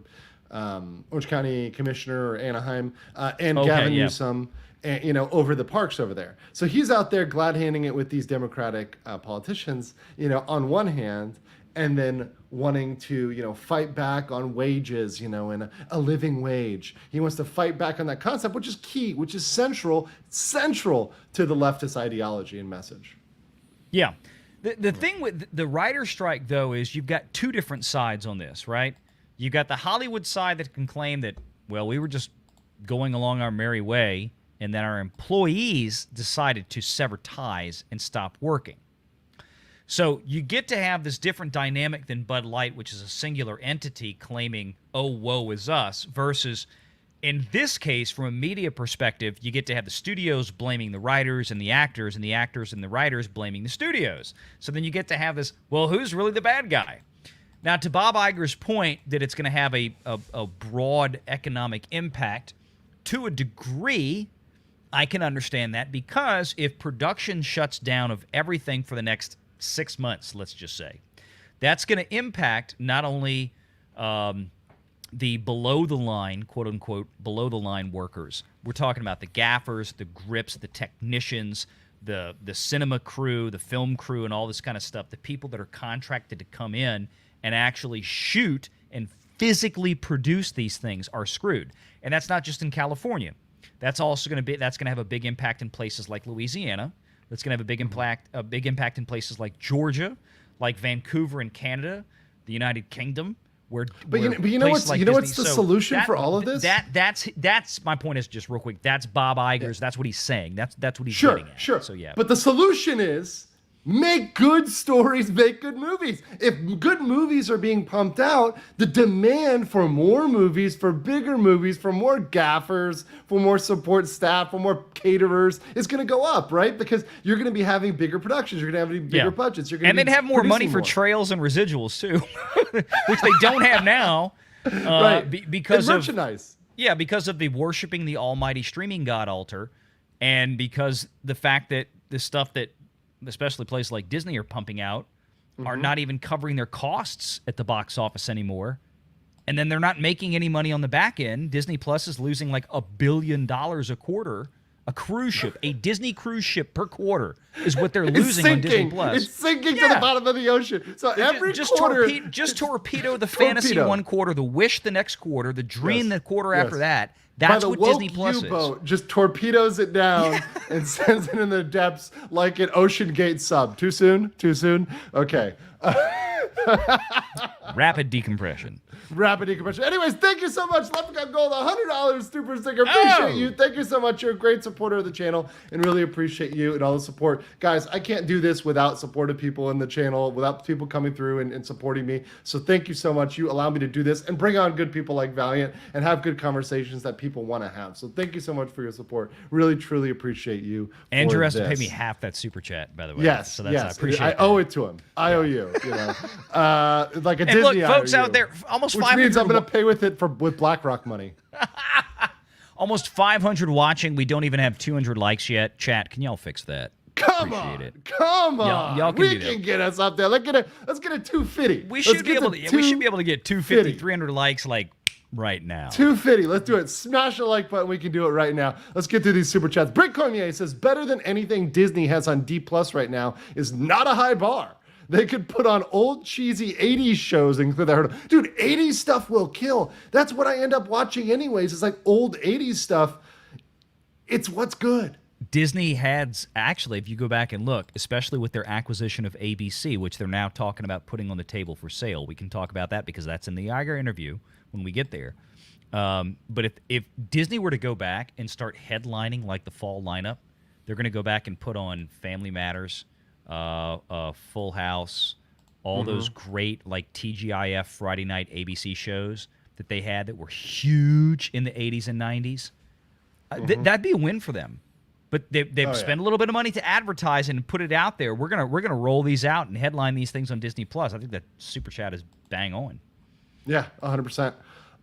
Orange County Commissioner or Anaheim, and Gavin Newsom, over the parks over there. So he's out there glad-handing it with these Democratic politicians, on one hand, and then wanting to, fight back on wages, and a living wage. He wants to fight back on that concept, which is key, which is central to the leftist ideology and message. Yeah. The thing with the writer's strike, though, is you've got two different sides on this, right? You've got the Hollywood side that can claim that, well, we were just going along our merry way, and then our employees decided to sever ties and stop working. So you get to have this different dynamic than Bud Light, which is a singular entity claiming, oh, woe is us, versus, in this case, from a media perspective, you get to have the studios blaming the writers and the actors and the writers blaming the studios. So then you get to have this, well, who's really the bad guy? Now, to Bob Iger's point that it's going to have a broad economic impact, to a degree, I can understand that, because if production shuts down of everything for the next 6 months, let's just say, that's going to impact not only the below-the-line, quote-unquote, below-the-line workers. We're talking about the gaffers, the grips, the technicians, the cinema crew, the film crew, and all this kind of stuff, the people that are contracted to come in and actually shoot and physically produce these things are screwed. And that's not just in California. That's also going to have a big impact in places like Louisiana. That's going to have a big impact in places like Georgia, like Vancouver in Canada, the United Kingdom. What's the solution for all of this? That's my point. Is just real quick. That's Bob Iger's. That's what he's saying. That's what he's getting at. Sure. So yeah. But the solution is make good stories, make good movies. If good movies are being pumped out, the demand for more movies, for bigger movies, for more gaffers, for more support staff, for more caterers is going to go up, right? Because you're going to be having bigger productions, you're going to have bigger budgets, you're going to they'd have more money for trails and residuals too, which they don't have now, right? Because and merchandise. Because of the worshiping the almighty streaming god altar, and because the fact that the stuff that especially places like Disney are pumping out, are not even covering their costs at the box office anymore. And then they're not making any money on the back end. Disney Plus is losing like $1 billion a quarter A cruise ship, a Disney cruise ship per quarter is what they're losing on Disney Plus. It's sinking to the bottom of the ocean. So every just quarter, just torpedo the fantasy one quarter, the wish the next quarter, the dream the quarter after that. That's what Disney Plus U-boat just torpedoes it down and sends it in the depths like an Ocean Gate sub. Too soon? Too soon? Okay. Rapid decompression. Rapid decompression. Anyways, thank you so much. Leprechaun Gold, $100 super sticker. Appreciate you. Thank you so much. You're a great supporter of the channel and really appreciate you and all the support. Guys, I can't do this without supportive people in the channel, without people coming through and supporting me. So thank you so much. You allow me to do this and bring on good people like Valiant and have good conversations that people want to have. So thank you so much for your support. Really, truly appreciate you. Andrew has to pay me half that super chat, by the way. Yes, so that's, yes. I appreciate I that. owe it to him. I owe you. You know, like a And Disney. look, folks I owe out you. there, almost Which 500. means I'm going to pay with it with BlackRock money. Almost 500 watching. We don't even have 200 likes yet. Chat, can y'all fix that? Come Appreciate on, it. come on. Y'all can we do that. can get us up there. Let's get a 250. We should be able to. We should be able to get 250, 300 likes like right now. 250. Let's do it. Smash the like button. We can do it right now. Let's get through these super chats. Britt Cormier says, better than anything Disney has on D Plus right now is not a high bar. They could put on old cheesy 80s shows and clear their hurdle. Dude, 80s stuff will kill. That's what I end up watching anyways. It's like old 80s stuff. It's what's good. Disney has actually, if you go back and look, especially with their acquisition of ABC, which they're now talking about putting on the table for sale. We can talk about that because that's in the Iger interview when we get there. But if Disney were to go back and start headlining like the fall lineup, they're going to go back and put on Family Matters, Full House, all those great like TGIF Friday night ABC shows that they had that were huge in the 80s and 90s. That'd be a win for them. But they've spent a little bit of money to advertise and put it out there. We're gonna roll these out and headline these things on Disney Plus. I think that super chat is bang on. Yeah, 100%.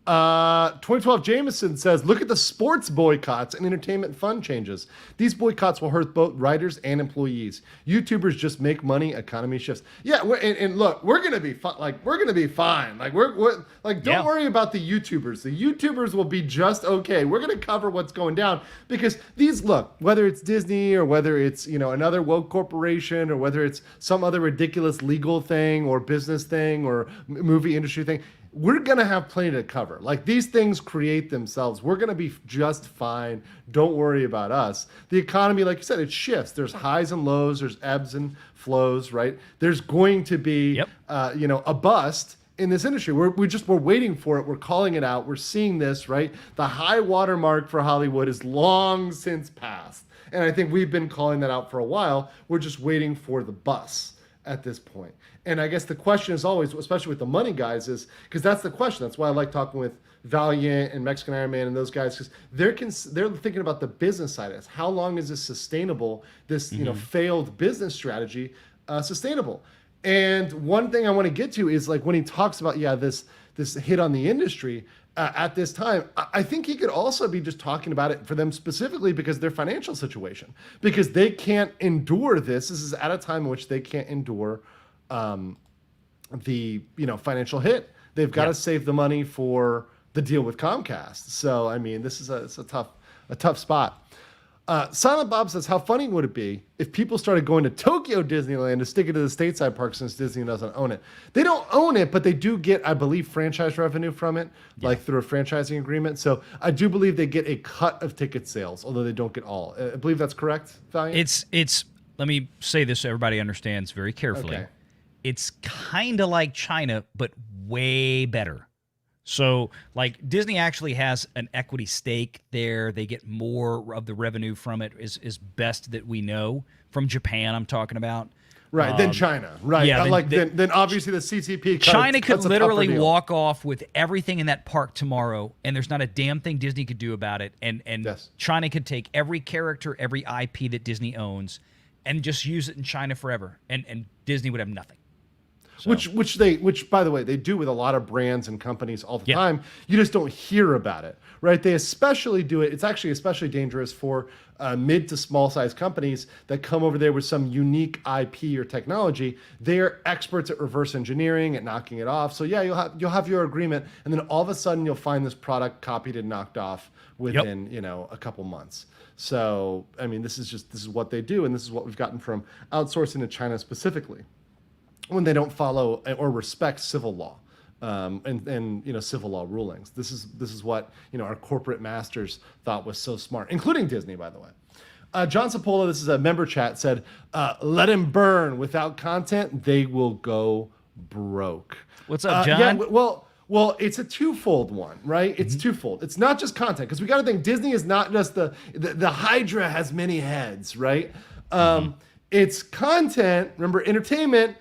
2012 Jameson says, look at the sports boycotts and entertainment fund changes. These boycotts will hurt both writers and employees. YouTubers just make money, economy shifts. Yeah, and look, we're gonna be fine. Like we're gonna be fine. Like we're like don't worry about the YouTubers. The YouTubers will be just okay. We're gonna cover what's going down because these whether it's Disney or whether it's another woke corporation or whether it's some other ridiculous legal thing or business thing or movie industry thing. We're going to have plenty to cover. Like these things create themselves. We're going to be just fine. Don't worry about us. The economy, like you said, it shifts. There's highs and lows. There's ebbs and flows, right? There's going to be, a bust in this industry. We're waiting for it. We're calling it out. We're seeing this, right? The high water mark for Hollywood is long since passed. And I think we've been calling that out for a while. We're just waiting for the bus at this point. And I guess the question is always, especially with the money guys, is because that's the question. That's why I like talking with Valiant and Mexican Iron Man and those guys, because they're thinking about the business side of this. How long is this sustainable? This failed business strategy sustainable? And one thing I want to get to is like when he talks about this hit on the industry at this time, I think he could also be just talking about it for them specifically because their financial situation, because they can't endure this. This is at a time in which they can't endure the financial hit. They've got to save the money for the deal with Comcast. So I mean, this is a tough spot. Silent Bob says, how funny would it be if people started going to Tokyo Disneyland to stick it to the stateside park since Disney doesn't own it? They don't own it, but they do get, I believe, franchise revenue from it, like through a franchising agreement. So I do believe they get a cut of ticket sales, although they don't get all. I believe that's correct, Valiant? It's. Let me say this so everybody understands very carefully. Okay. It's kind of like China, but way better. So, like, Disney actually has an equity stake there. They get more of the revenue from it, is best that we know. From Japan, I'm talking about. Right, then China. Right. Yeah, then obviously the CCP. China could literally walk off with everything in that park tomorrow, and there's not a damn thing Disney could do about it. And China could take every character, every IP that Disney owns, and just use it in China forever. And Disney would have nothing. So. Which by the way, they do with a lot of brands and companies all the Yeah. time. You just don't hear about it, right? They especially do it. It's actually especially dangerous for mid to small size companies that come over there with some unique IP or technology. They're experts at reverse engineering, at knocking it off. So yeah, you'll have your agreement, and then all of a sudden you'll find this product copied and knocked off within a couple months. So I mean, this is what they do, and this is what we've gotten from outsourcing to China specifically, when they don't follow or respect civil law. And civil law rulings. This is what our corporate masters thought was so smart, including Disney, by the way. John Sapola, this is a member chat, said, "Let him burn. Without content, they will go broke." What's up, John? Well, it's a twofold one, right? It's twofold. It's not just content, because we got to think Disney is not just the Hydra has many heads, right? It's content. Remember, entertainment,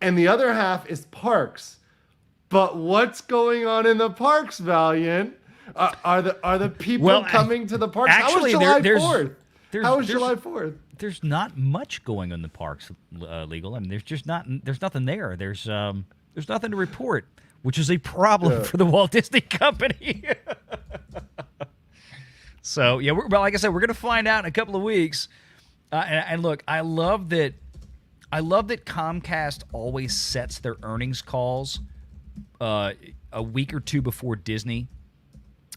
and the other half is parks. But what's going on in the parks, Valiant? Are the people coming to the parks? Actually, How was July 4th? How was July 4th? There's not much going on in the parks, Legal. I mean, there's nothing there. There's nothing to report, which is a problem for the Walt Disney Company. So yeah, like I said, we're gonna find out in a couple of weeks. And look, I love that Comcast always sets their earnings calls a week or two before Disney.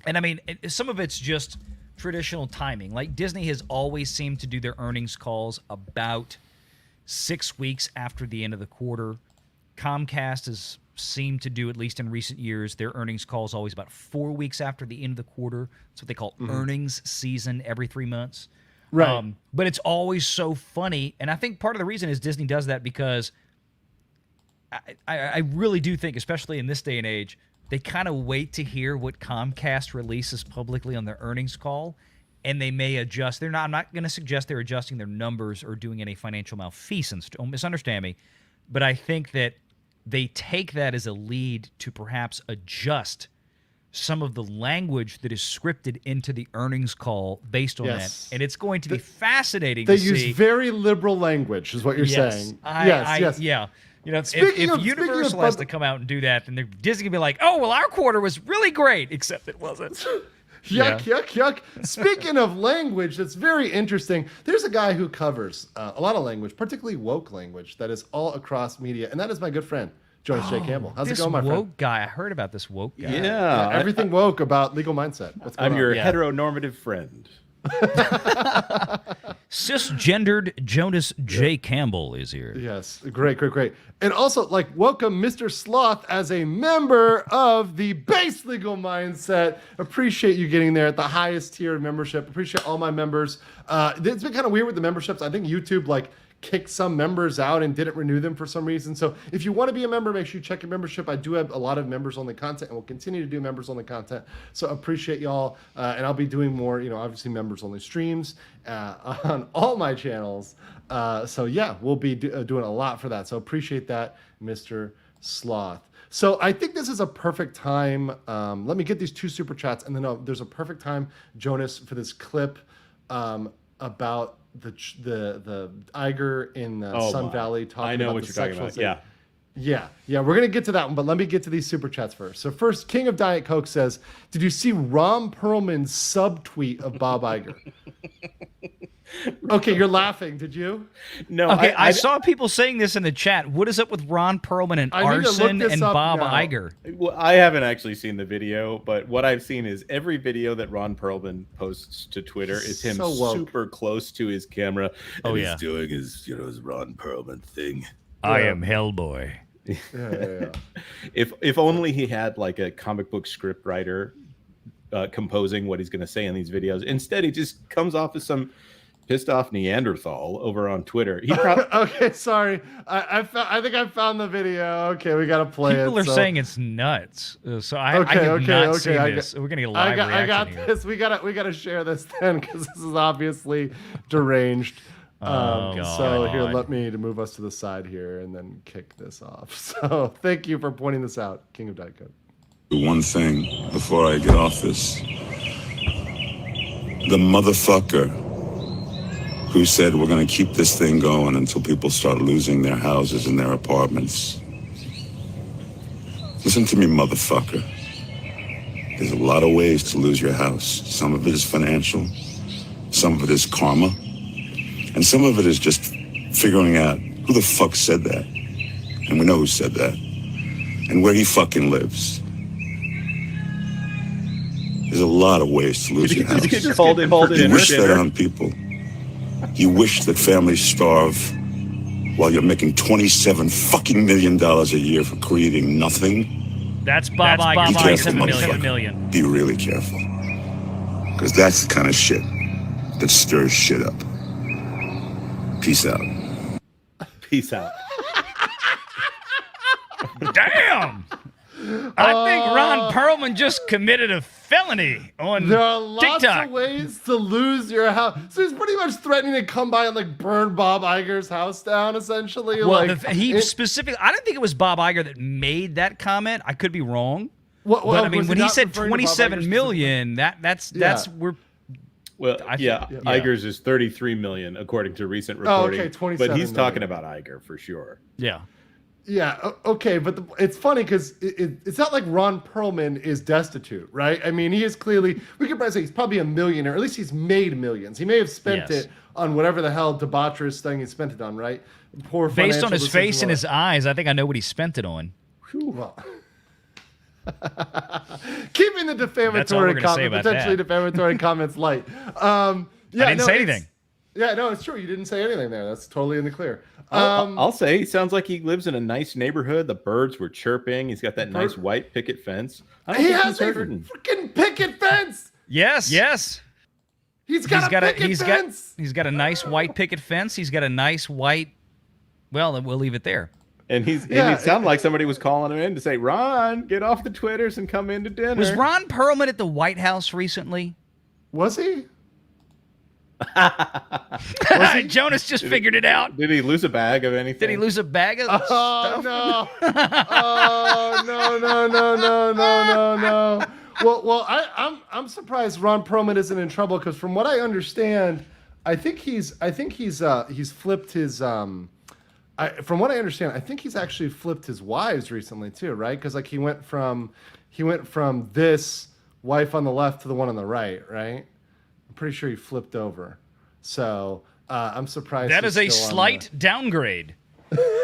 And I mean, some of it's just traditional timing. Like Disney has always seemed to do their earnings calls about 6 weeks after the end of the quarter. Comcast has seemed to do, at least in recent years, their earnings calls always about 4 weeks after the end of the quarter. That's what they call earnings season, every 3 months. Right. But it's always so funny. And I think part of the reason is Disney does that because I really do think, especially in this day and age, they kind of wait to hear what Comcast releases publicly on their earnings call, and they may adjust. I'm not going to suggest they're adjusting their numbers or doing any financial malfeasance. Don't misunderstand me. But I think that they take that as a lead to perhaps adjust some of the language that is scripted into the earnings call based on that. And it's going to be fascinating to see. They use very liberal language, is what you're saying. Yes. Yeah. If Universal has to come out and do that, then Disney can be like, "Oh, well, our quarter was really great," except it wasn't. Yuck. Speaking of language, that's very interesting. There's a guy who covers a lot of language, particularly woke language, that is all across media, and that is my good friend, Jonas J. Campbell. How's it going, my friend? This woke guy. I heard about this woke guy. Yeah. Everything woke about legal mindset. What's going I'm on? your heteronormative friend. Cisgendered Jonas J. Campbell is here. Yes, great. And also, welcome Mr. Sloth as a member of the base legal mindset. Appreciate you getting there at the highest tier of membership. Appreciate all my members. It's been kind of weird with the memberships. I think YouTube kicked some members out and didn't renew them for some reason. So if you want to be a member, make sure you check your membership. I do have a lot of members-only content, and we'll continue to do members-only content. So appreciate y'all, and I'll be doing more, obviously members-only streams on all my channels. So yeah, we'll be doing a lot for that. So appreciate that, Mr. Sloth. So I think this is a perfect time. Let me get these 2 super chats, and then there's a perfect time, Jonas, for this clip about the Iger in Sun Valley talking about the sexual thing. Yeah, we're gonna get to that one, but let me get to these super chats first. So first, King of Diet Coke says, "Did you see Ron Perlman's subtweet of Bob Iger?" Okay, you're laughing. Did you? No. Okay, I saw people saying this in the chat. What is up with Ron Perlman and arson and Bob Iger? Well, I haven't actually seen the video, but what I've seen is every video that Ron Perlman posts to Twitter is him super close to his camera. And he's doing his Ron Perlman thing. I am Hellboy. Yeah. If only he had a comic book script writer composing what he's going to say in these videos. Instead, he just comes off as some pissed off Neanderthal over on Twitter. He okay, sorry. I think I found the video. Okay, we gotta play People are saying it's nuts. So I have not seen this. We're gonna get a live reaction I got this. We gotta share this then, because this is obviously deranged. So here, let me move us to the side here and then kick this off. So thank you for pointing this out, King of Diet Coke. One thing before I get off this. The motherfucker who said we're going to keep this thing going until people start losing their houses and their apartments. Listen to me, motherfucker. There's a lot of ways to lose your house. Some of it is financial, some of it is karma, and some of it is just figuring out who the fuck said that. And we know who said that. And where he fucking lives. There's a lot of ways to lose your house. You wish that on people. You wish that families starve while you're making $27 million a year for creating nothing. That's Bob Iger. Be careful, 7 million. Be really careful. Because that's the kind of shit that stirs shit up. Peace out. Peace out. Damn! I think Ron Perlman just committed a felony on There are lots TikTok. of ways to lose your house. So he's pretty much threatening to come by and like burn Bob Iger's house down, essentially. Well, like, specifically, I didn't think it was Bob Iger that made that comment. I could be wrong. Well, but I mean, was when he not said referring to Bob 27 Iger million, that's we're. Well, yeah. Iger's is 33 million according to recent Oh, reporting. okay, 27 but he's talking million. about Iger for sure. Yeah. Yeah, okay, but it's funny because it's not like Ron Perlman is destitute, right? I mean, he is clearly, we could probably say he's probably a millionaire, or at least he's made millions. He may have spent Yes. it on whatever the hell debaucherous thing he spent it on, right? Poor Based on financial his face decision, and his eyes, I think I know what he spent it on. well, keeping the That's all we're defamatory gonna say about potentially that. defamatory comments light. Yeah, I didn't say anything. Yeah, no, it's true. You didn't say anything there. That's totally in the clear. I'll say he sounds like he lives in a nice neighborhood. The birds were chirping. He's got that nice white picket fence. I don't He think has he's a hurting. freaking picket fence. Yes. He's got a picket fence. He's got a nice white picket fence. He's got a nice white. Well, then we'll leave it there. And he sounded like somebody was calling him in to say, "Ron, get off the Twitters and come into dinner." Was Ron Perlman at the White House recently? Was he? Jonas just figured it out. Did he lose a bag of anything? Did he lose a bag of stuff? No. Oh no. Well, I'm surprised Ron Perlman isn't in trouble because from what I understand, I think he's flipped his from what I understand, I think he's actually flipped his wives recently too, right? Because like he went from this wife on the left to the one on the right, right? I'm pretty sure he flipped over. So I'm surprised. That is a still on slight downgrade.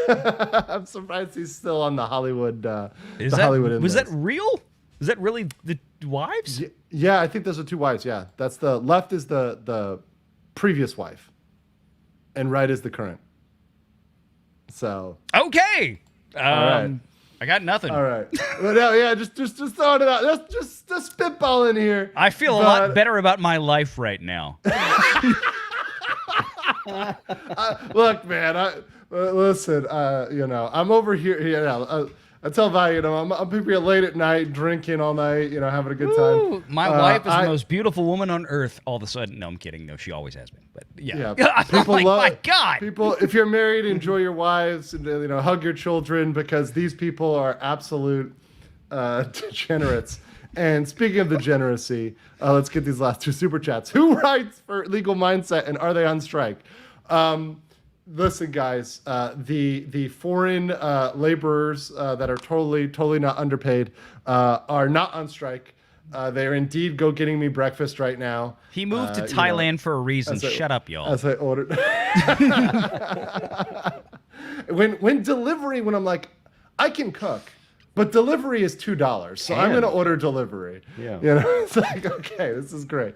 I'm surprised he's still on the Hollywood. Hollywood was that index. real? Is that really the wives? Yeah, I think those are two wives. Yeah, that's the left is the previous wife, and right is the current. So Okay. all right. I got nothing. All right. Well, no, yeah, just throwing it out. That's just spitball in here. I feel a lot better about my life right now. Look, man. Listen. I'm over here. I tell Val, I'm up here late at night, drinking all night, having a good time. Ooh, my wife is the most beautiful woman on earth. All of a sudden, no, I'm kidding. No, she always has been. But yeah, people like, love. my God. People, if you're married, enjoy your wives, and hug your children because these people are absolute degenerates. And speaking of degeneracy, let's get these last two super chats. Who writes for Legal Mindset, and are they on strike? Listen, guys, the foreign laborers that are totally not underpaid are not on strike. They're indeed getting me breakfast right now. He moved to Thailand for a reason. Shut up, y'all. As I ordered. when delivery, when I'm like, I can cook, but delivery is $2, so I'm gonna order delivery. Yeah. It's like, okay, this is great.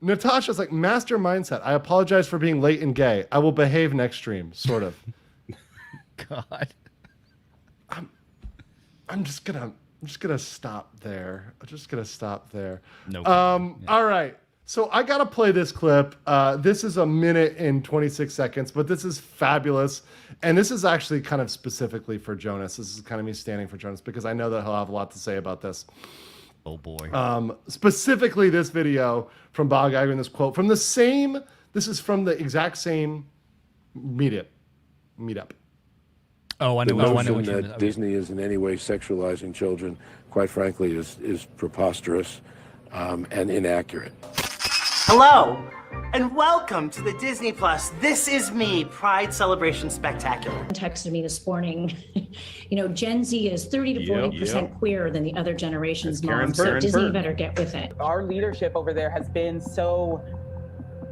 Natasha's like, master mindset. I apologize for being late and gay. I will behave next stream, sort of. God. I'm just gonna stop there. No. All right. So I gotta play this clip. This is 1 minute and 26 seconds, but this is fabulous. And this is actually kind of specifically for Jonas. This is kind of me standing for Jonas because I know that he'll have a lot to say about this. Oh boy. Specifically this video from Bob Iger and this quote from this is from the exact same meetup. Oh, I The know. notion that Disney is in any way sexualizing children, quite frankly, is preposterous and inaccurate. Hello, and welcome to the Disney Plus This Is Me Pride Celebration Spectacular. Texted me this morning, Gen Z is 30 to 40% queer than the other generation's moms, so Disney better get with it. Our leadership over there has been so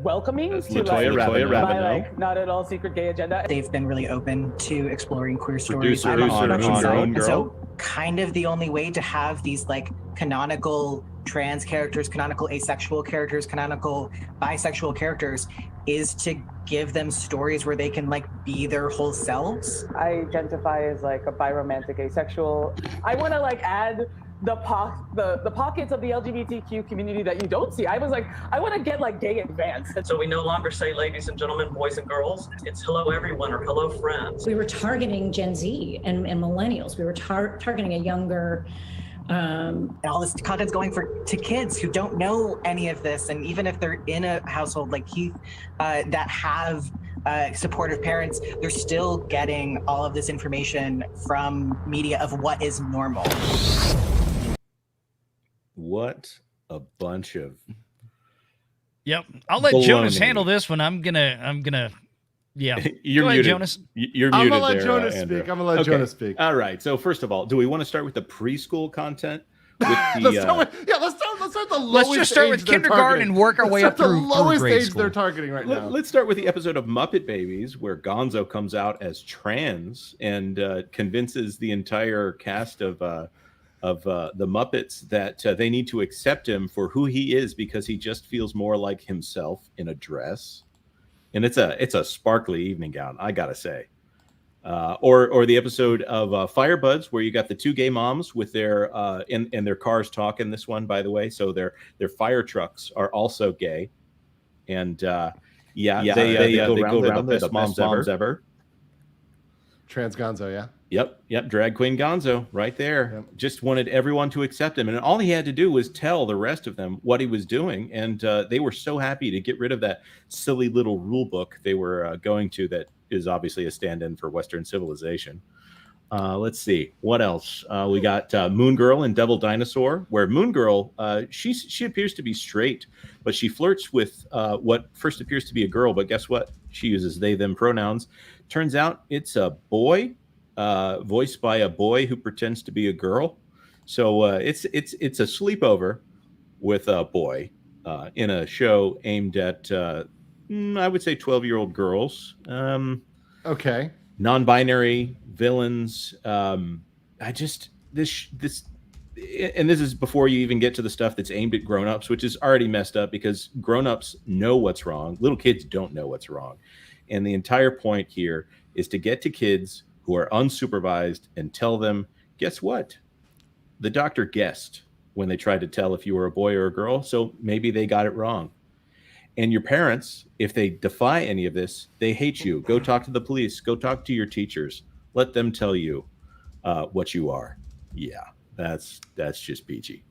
welcoming to Latoya not at all secret gay agenda. They've been really open to exploring queer stories on our own girl. So kind of the only way to have these canonical trans characters, canonical asexual characters, canonical bisexual characters is to give them stories where they can be their whole selves. I identify as a biromantic asexual. I want to add the pockets of the LGBTQ community that you don't see. I was I want to get gay advanced. So we no longer say ladies and gentlemen, boys and girls. It's hello everyone or hello friends. We were targeting Gen Z and millennials. We were targeting a younger. And all this content's going to kids who don't know any of this, and even if they're in a household like Keith that have supportive parents, they're still getting all of this information from media of what is normal. What a bunch of Yep. I'll let Jonas handle this one. I'm gonna yeah. You're Go ahead, muted. Jonas. You're I'm muted gonna let there, Jonas Andrew. speak. I'm gonna let Jonas speak. All right. So first of all, do we want to start with the preschool content? With the, let's start the lowest. Let's just start age with they're kindergarten targeting. and work our way up the through lowest grade age school. they're targeting right now. Let's start with the episode of Muppet Babies where Gonzo comes out as trans and convinces the entire cast of the Muppets that they need to accept him for who he is because he just feels more like himself in a dress. And it's a sparkly evening gown, I gotta say. Or the episode of Firebuds where you got the two gay moms with their in their cars talking. This one, by the way, so their fire trucks are also gay, and they go around the best moms ever. Trans Gonzo, yeah. Yep, drag queen Gonzo right there. Yep. Just wanted everyone to accept him, and all he had to do was tell the rest of them what he was doing, and they were so happy to get rid of that silly little rule book they were going to that is obviously a stand-in for Western civilization. Let's see what else we got. Moon Girl and Devil Dinosaur, where Moon Girl she appears to be straight, but she flirts with what first appears to be a girl, but guess what? She uses they them pronouns. Turns out it's a boy. Voiced by a boy who pretends to be a girl. So it's a sleepover with a boy in a show aimed at I would say 12-year-old girls. Okay. Non-binary villains. This is before you even get to the stuff that's aimed at grown-ups, which is already messed up because grown-ups know what's wrong. Little kids don't know what's wrong. And the entire point here is to get to kids who are unsupervised and tell them, guess what? The doctor guessed when they tried to tell if you were a boy or a girl, so maybe they got it wrong. And your parents, if they defy any of this, they hate you. Go talk to the police. Go talk to your teachers. Let them tell you what you are. Yeah, that's just peachy.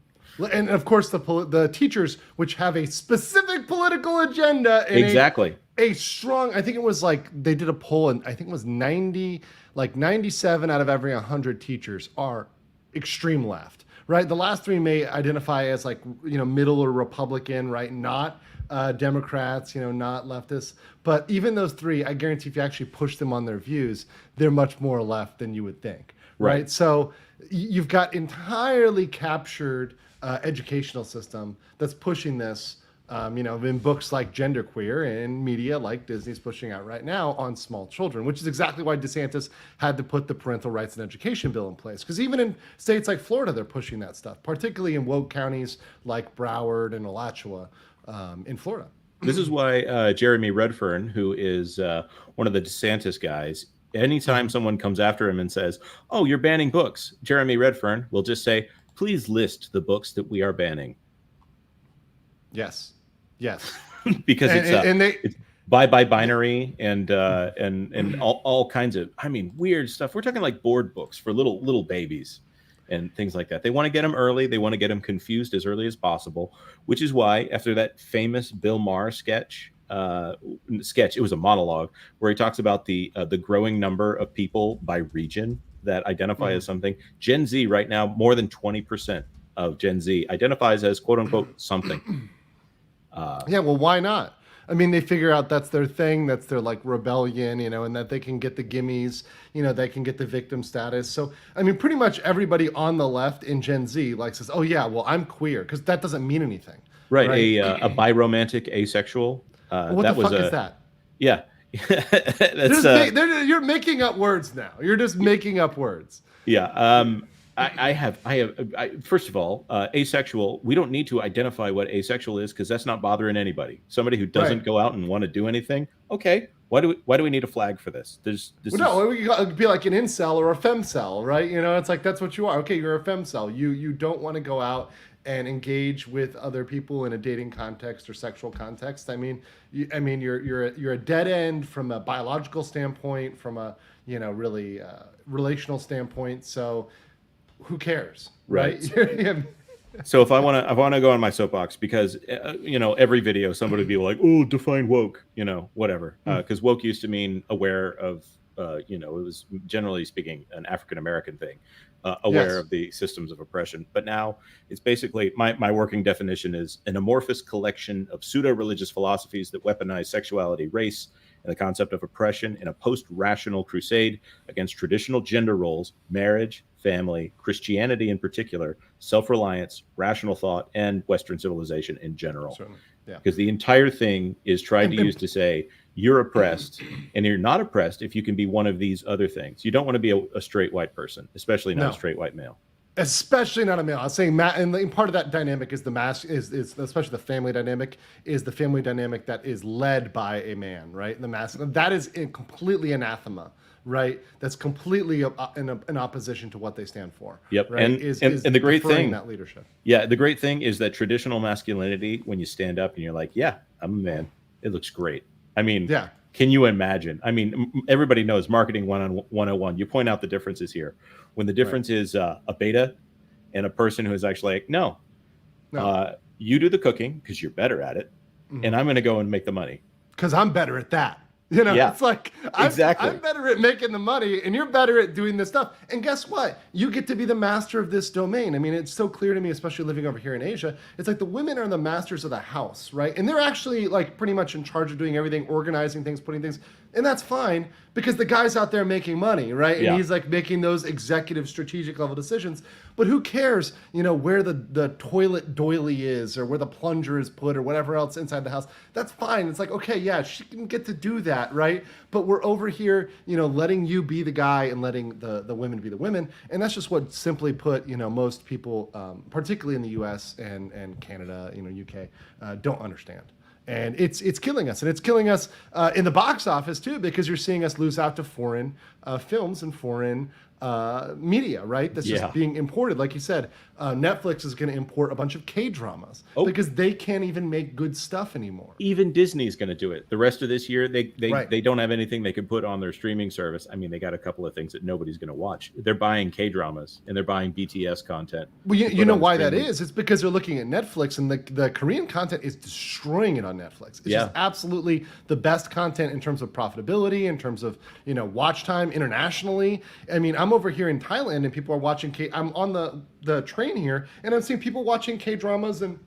And of course, the teachers, which have a specific political agenda, and exactly a strong. I think it was they did a poll, and I think it was 97 out of every 100 teachers are extreme left. Right, the last three may identify as middle or Republican, right? Not Democrats, not leftists. But even those three, I guarantee if you actually push them on their views, they're much more left than you would think. Right. So you've got entirely captured educational system that's pushing this, in books like Genderqueer and media like Disney's pushing out right now on small children, which is exactly why DeSantis had to put the parental rights and education bill in place. Because even in states like Florida, they're pushing that stuff, particularly in woke counties like Broward and Alachua in Florida. This is why Jeremy Redfern, who is one of the DeSantis guys, anytime someone comes after him and says, "Oh, you're banning books," Jeremy Redfern will just say, "Please list the books that we are banning." Yes. Because it's binary and all kinds of weird stuff. We're talking like board books for little babies and things like that. They want to get them early. They want to get them confused as early as possible, which is why after that famous Bill Maher sketch, it was a monologue where he talks about the growing number of people by region that identify as something. Gen Z right now, more than 20% of Gen Z identifies as quote unquote something. Yeah, well, why not? I mean, they figure out that's their thing, that's their like rebellion, and that they can get the gimmies, they can get the victim status. So, I mean, pretty much everybody on the left in Gen Z says, "Oh yeah, well, I'm queer," because that doesn't mean anything. Right? A biromantic asexual. What the fuck is that? Yeah. You're making up words now. You're just making up words. Yeah. First of all, asexual, we don't need to identify what asexual is because that's not bothering anybody. Somebody who doesn't go out and want to do anything. Okay. Why do we need a flag for this? It'd be like an incel or a femcel, right? It's like, that's what you are. Okay. You're a femcel. You don't want to go out and engage with other people in a dating context or sexual context. I mean, you're a dead end from a biological standpoint, from a, really relational standpoint. So, who cares, right? So if I want to go on my soapbox because every video somebody would be like, "Oh, define woke," whatever, because woke used to mean aware of, it was generally speaking an African American thing, aware of the systems of oppression. But now it's basically my working definition is an amorphous collection of pseudo-religious philosophies that weaponize sexuality, race, and the concept of oppression in a post-rational crusade against traditional gender roles, marriage, family, Christianity in particular, self-reliance, rational thought, and Western civilization in general. Because the entire thing is tried to use to say you're oppressed and you're not oppressed if you can be one of these other things. You don't want to be a straight white person, especially not a straight white male. Especially not a male. I was saying, and part of that dynamic is the mass is especially the family dynamic is the family dynamic that is led by a man, right? The mass that is completely anathema, right? That's completely in opposition to what they stand for. Yep. Right? And the great thing, that leadership. Yeah, the great thing is that traditional masculinity, when you stand up and you're like, "Yeah, I'm a man," it looks great. I mean, yeah. Can you imagine? I mean, everybody knows marketing 101. You point out the differences here. When the difference is a beta and a person who is actually like, no. You do the cooking because you're better at it, and I'm going to go and make the money. Because I'm better at that. It's like, I'm better at making the money and you're better at doing this stuff. And guess what? You get to be the master of this domain. I mean, it's so clear to me, especially living over here in Asia. It's like the women are the masters of the house, right? And they're actually like pretty much in charge of doing everything, organizing things, putting things. And that's fine because the guy's out there making money, right? And he's like making those executive strategic level decisions. But who cares, where the toilet doily is or where the plunger is put or whatever else inside the house. That's fine. It's like, okay, yeah, she can get to do that, right? But we're over here, letting you be the guy and letting the women be the women. And that's just what simply put, most people, particularly in the US and Canada, UK, don't understand. And it's killing us. And it's killing us in the box office, too, because you're seeing us lose out to foreign films and foreign media, right? That's just being imported. Like you said, Netflix is going to import a bunch of K-dramas because they can't even make good stuff anymore. Even Disney's going to do it. The rest of this year, they don't have anything they can put on their streaming service. I mean, they got a couple of things that nobody's going to watch. They're buying K-dramas and they're buying BTS content. Well, you know why that is? It's because they're looking at Netflix and the Korean content is destroying it on Netflix. It's just absolutely the best content in terms of profitability, in terms of, watch time internationally. I mean, I'm over here in Thailand and people are watching I'm on the train here and I'm seeing people watching K-dramas and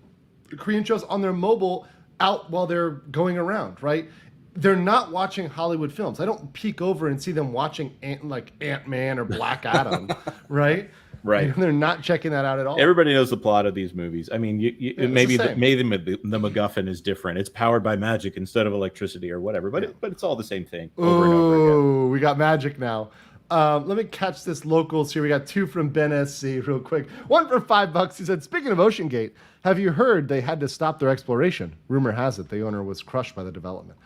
Korean shows on their mobile out while they're going around, right? They're not watching Hollywood films. I don't peek over and see them watching Ant-Man or Black Adam, right? Right. They're not checking that out at all. Everybody knows the plot of these movies. I mean, maybe the MacGuffin is different. It's powered by magic instead of electricity or whatever, but it's all the same thing over and over again. We got magic now. Let me catch this locals here. We got two from Ben SC real quick. One for $5. He said, speaking of Ocean Gate, have you heard they had to stop their exploration? Rumor has it the owner was crushed by the development.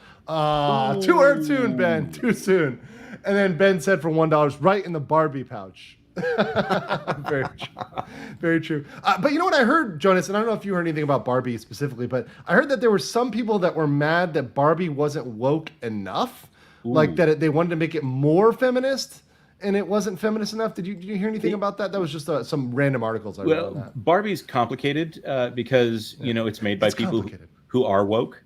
Too soon, Ben. Too soon. And then Ben said for $1, right in the Barbie pouch. Very true. Very true. But you know what I heard, Jonas, and I don't know if you heard anything about Barbie specifically, but I heard that there were some people that were mad that Barbie wasn't woke enough. Like that they wanted to make it more feminist. And it wasn't feminist enough. Did you hear anything about that? That was just some random articles I read on that. Barbie's complicated because it's made by people who are woke,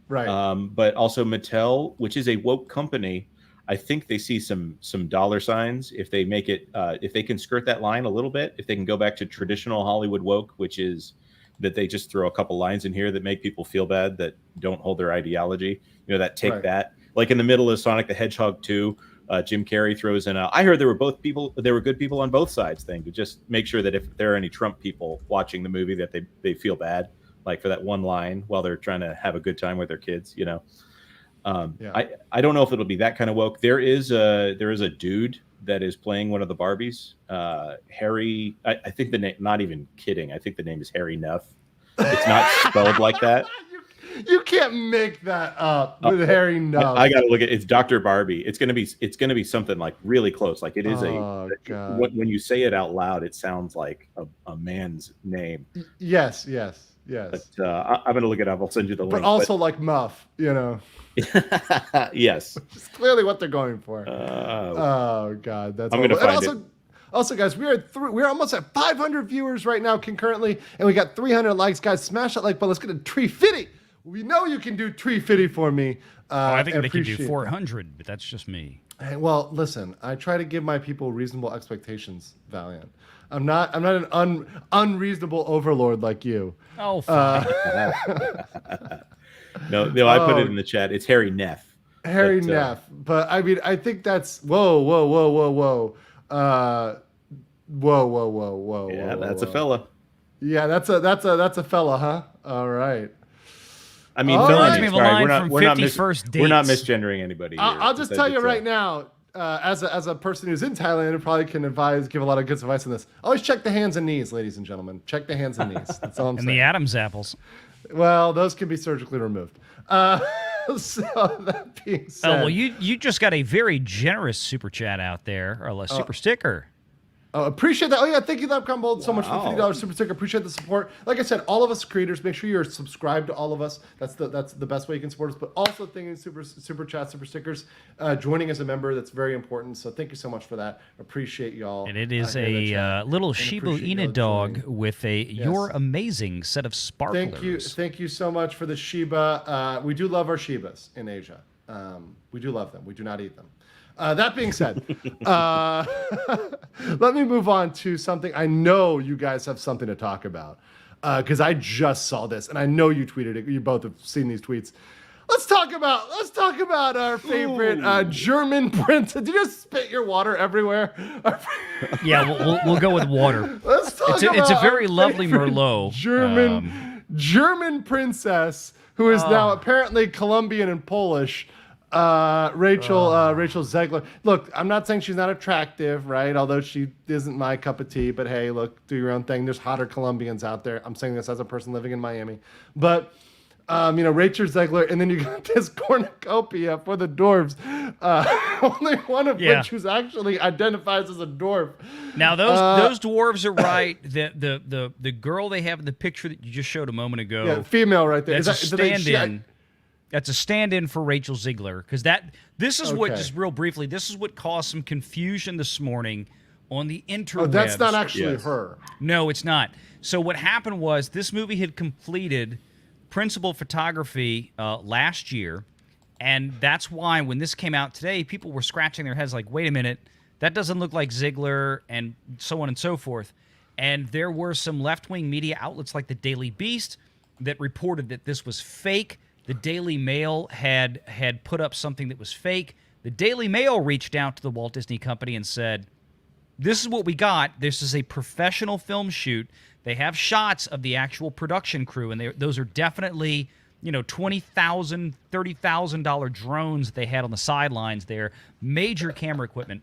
right? But also Mattel, which is a woke company, I think they see some dollar signs if they make it if they can skirt that line a little bit. If they can go back to traditional Hollywood woke, which is that they just throw a couple lines in here that make people feel bad that don't hold their ideology. You know, that take Right. that. Like in the middle of Sonic the Hedgehog 2, Jim Carrey throws in I heard there were good people on both sides thing, to just make sure that if there are any Trump people watching the movie that they feel bad, like for that one line while they're trying to have a good time with their kids, you know. I don't know if it'll be that kind of woke. There is a dude that is playing one of the Barbies, Harry. I think the name, not even kidding, I think the name is Harry Neff. It's not spelled like that. You can't make that up with Harry Nuff. I gotta look at it's Dr. Barbie. It's gonna be something like really close. Like it is God. when you say it out loud, it sounds like a man's name. Yes. But I'm gonna look it up. I'll send you the link. But also like Muff, you know. Yes. It's clearly what they're going for. Oh God, that's. I'm gonna find it. Also, guys, we're almost at 500 viewers right now concurrently, and we got 300 likes. Guys, smash that like button. Let's get a tree fitty. We know you can do tree fitty for me. I think they can do 400, but that's just me. Hey, well, listen, I try to give my people reasonable expectations, Valiant. I'm not an unreasonable overlord like you. Oh, fine. No, I put it in the chat. It's Harry Neff. Harry Neff. But I mean, I think that's whoa. Yeah, that's a fella. Yeah, that's a fella, huh? All right. I mean, we're not misgendering anybody. I'll just tell you right now, as a person who's in Thailand and probably can give a lot of good advice on this. Always check the hands and knees, ladies and gentlemen. Check the hands and knees. That's all I'm saying. And the Adam's apples. Well, those can be surgically removed. So that being said, well, you just got a very generous super chat out there, or a super sticker. Oh, appreciate that. Oh, yeah. Thank you, Lapcom so much for the $50 super sticker. Appreciate the support. Like I said, all of us creators, make sure you're subscribed to all of us. That's the best way you can support us. But also, thank you, super chat, super stickers, joining as a member. That's very important. So thank you so much for that. Appreciate y'all. And it is a little Shiba Inu dog with your amazing set of sparklers. Thank you so much for the Shiba. We do love our Shibas in Asia. We do love them. We do not eat them. That being said, let me move on to something. I know you guys have something to talk about because I just saw this, and I know you tweeted it. You both have seen these tweets. Let's talk about our favorite German prince. Did you just spit your water everywhere? Yeah, we'll go with water. Let's talk it's a very lovely Merlot. German princess who is now apparently Colombian and Polish. Rachel Zegler. Look, I'm not saying she's not attractive, right? Although she isn't my cup of tea. But hey, look, do your own thing. There's hotter Colombians out there. I'm saying this as a person living in Miami. But Rachel Zegler, and then you got this cornucopia for the dwarves. Only one of which who's actually identifies as a dwarf. Now those dwarves are right. The girl they have in the picture that you just showed a moment ago. Yeah, female right there. That's a stand-in. That's a stand-in for Rachel Zegler, because this is what, just real briefly, this is what caused some confusion this morning on the interwebs. Oh, that's not actually her. No, it's not. So what happened was this movie had completed principal photography last year, and that's why when this came out today, people were scratching their heads like, wait a minute, that doesn't look like Zegler, and so on and so forth. And there were some left-wing media outlets like the Daily Beast that reported that this was fake. The Daily Mail had put up something that was fake. The Daily Mail reached out to the Walt Disney Company and said, this is what we got. This is a professional film shoot. They have shots of the actual production crew, and those are definitely, $20,000, $30,000 drones that they had on the sidelines there, major camera equipment.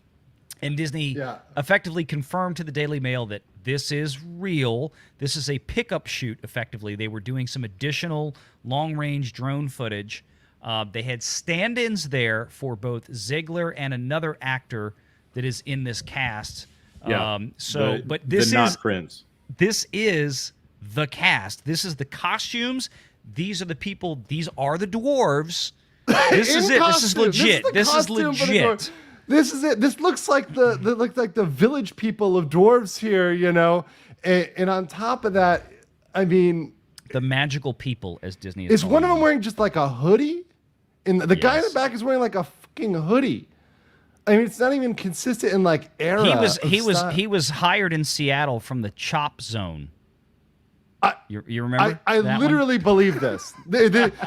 And Disney effectively confirmed to the Daily Mail that this is real. This is a pickup shoot, effectively. They were doing some additional long-range drone footage. They had stand-ins there for both Zegler and another actor that is in this cast. But this is Prince. This is the cast. This is the costumes. These are the people. These are the dwarves. This is it. This is legit. This is legit. This is it. This looks like the village people of dwarves here, And on top of that, I mean, the magical people, as Disney is. Is one of them wearing just like a hoodie? And the guy in the back is wearing like a fucking hoodie. I mean, it's not even consistent in like era. He was hired in Seattle from the Chop Zone. You remember? I that literally one? believe this.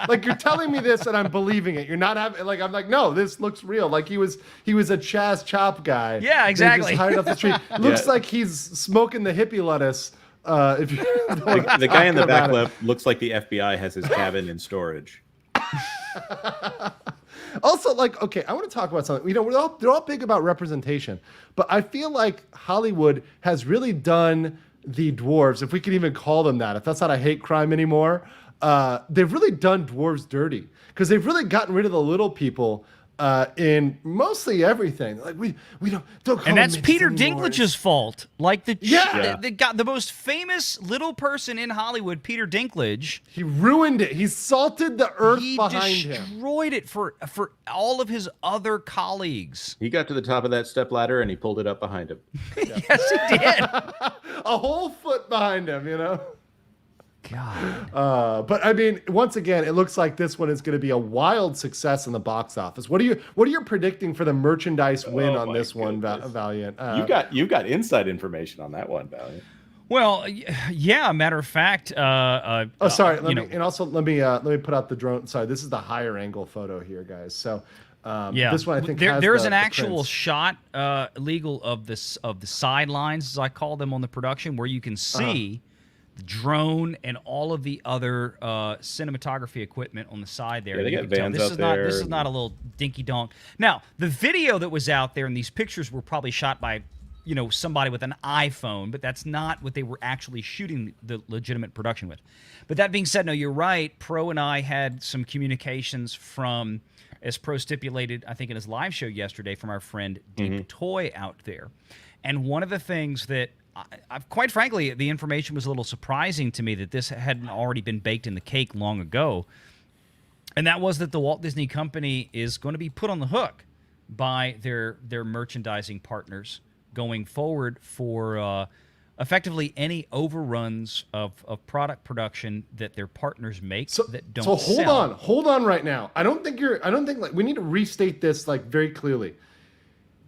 Like you're telling me this, and I'm believing it. You're not having like I'm like, no, this looks real. Like he was a Chaz Chop guy. Yeah, exactly. Just hired off the street. Looks like he's smoking the hippie lettuce. If you the guy in the back left looks like the FBI has his cabin in storage. Also, like, okay, I want to talk about something. You know, they're all big about representation, but I feel like Hollywood has really done the dwarves, if we can even call them that, if that's not a hate crime anymore, they've really done dwarves dirty because they've really gotten rid of the little people in mostly everything. Like we don't call and that's them Peter anymore. Dinklage's fault. Like the got the most famous little person in Hollywood, Peter Dinklage. He ruined it. He salted the earth behind him. He destroyed it for all of his other colleagues. He got to the top of that step ladder and he pulled it up behind him. Yes, he did. A whole foot behind him, you know. God. But I mean, once again, it looks like this one is going to be a wild success in the box office. What are you predicting for the merchandise win on this one, Valiant? You've got inside information on that one, Valiant. Well, yeah. Matter of fact, sorry. Let me put out the drone. Sorry, this is the higher angle photo here, guys. So. This one I think there's an actual shot legal of the sidelines, as I call them, on the production, where you can see the drone and all of the other cinematography equipment on the side there. Yeah, they you got vans out there. This is not a little dinky donk. Now, the video that was out there and these pictures were probably shot by somebody with an iPhone, but that's not what they were actually shooting the legitimate production with. But that being said, no, you're right. Pro and I had some communications from, as Pro stipulated, I think in his live show yesterday, from our friend Deep Toy out there. And one of the things that, I've quite frankly, the information was a little surprising to me that this hadn't already been baked in the cake long ago. And that was that the Walt Disney Company is going to be put on the hook by their merchandising partners going forward for effectively any overruns of product production that their partners make that don't sell. Hold on right now. I don't think like we need to restate this like very clearly.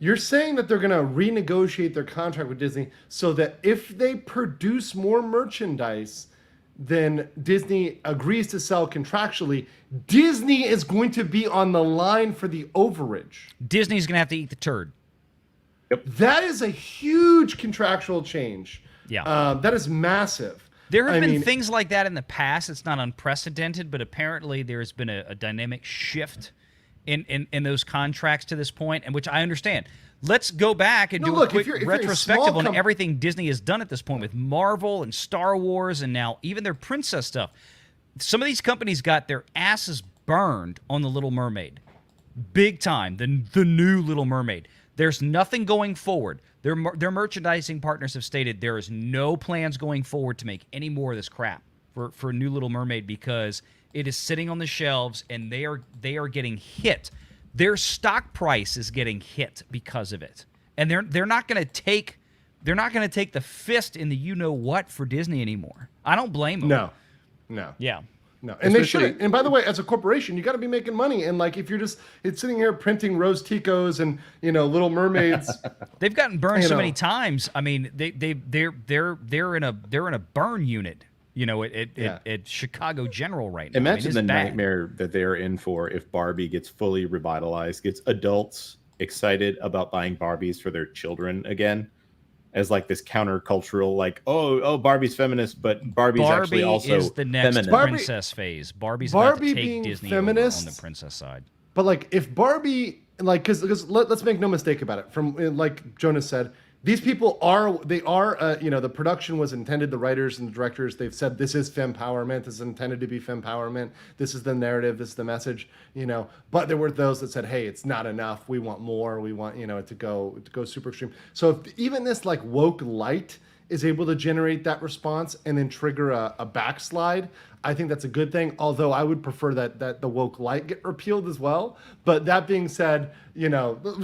You're saying that they're going to renegotiate their contract with Disney so that if they produce more merchandise than Disney agrees to sell contractually, Disney is going to be on the line for the overage. Disney's going to have to eat the turd. Yep. That is a huge contractual change. Yeah. That is massive. There have been things like that in the past. It's not unprecedented, but apparently there's been a dynamic shift in those contracts to this point, and which I understand. Let's go back and do a quick retrospective on everything Disney has done at this point with Marvel and Star Wars and now even their princess stuff. Some of these companies got their asses burned on The Little Mermaid. Big time. The new Little Mermaid. There's nothing going forward. Their merchandising partners have stated there is no plans going forward to make any more of this crap for New Little Mermaid because it is sitting on the shelves and they are getting hit. Their stock price is getting hit because of it, and they're not going to take the fist in the you know what for Disney anymore. I don't blame them. No. Yeah. No, and they shouldn't. And by the way, as a corporation, you got to be making money. And like, if it's sitting here printing Rose Ticos and Little Mermaids, they've gotten burned so many times. I mean, they're in a burn unit. At Chicago General right now. Imagine the nightmare that they are in for if Barbie gets fully revitalized, gets adults excited about buying Barbies for their children again, as like this countercultural, like, oh, Barbie's feminist, but Barbie actually also is the next feminist. princess phase. Barbie about to take Disney feminist, over on the princess side. But like, if Barbie, like, because let's make no mistake about it. From like Jonas said, these people are the production was intended, the writers and the directors, they've said this is fempowerment, this is intended to be fempowerment, this is the narrative, this is the message, but there were those that said, hey, it's not enough, we want more, we want, it to go super extreme. So if even this like woke light is able to generate that response and then trigger a backslide, I think that's a good thing. Although I would prefer that the woke light get repealed as well. But that being said,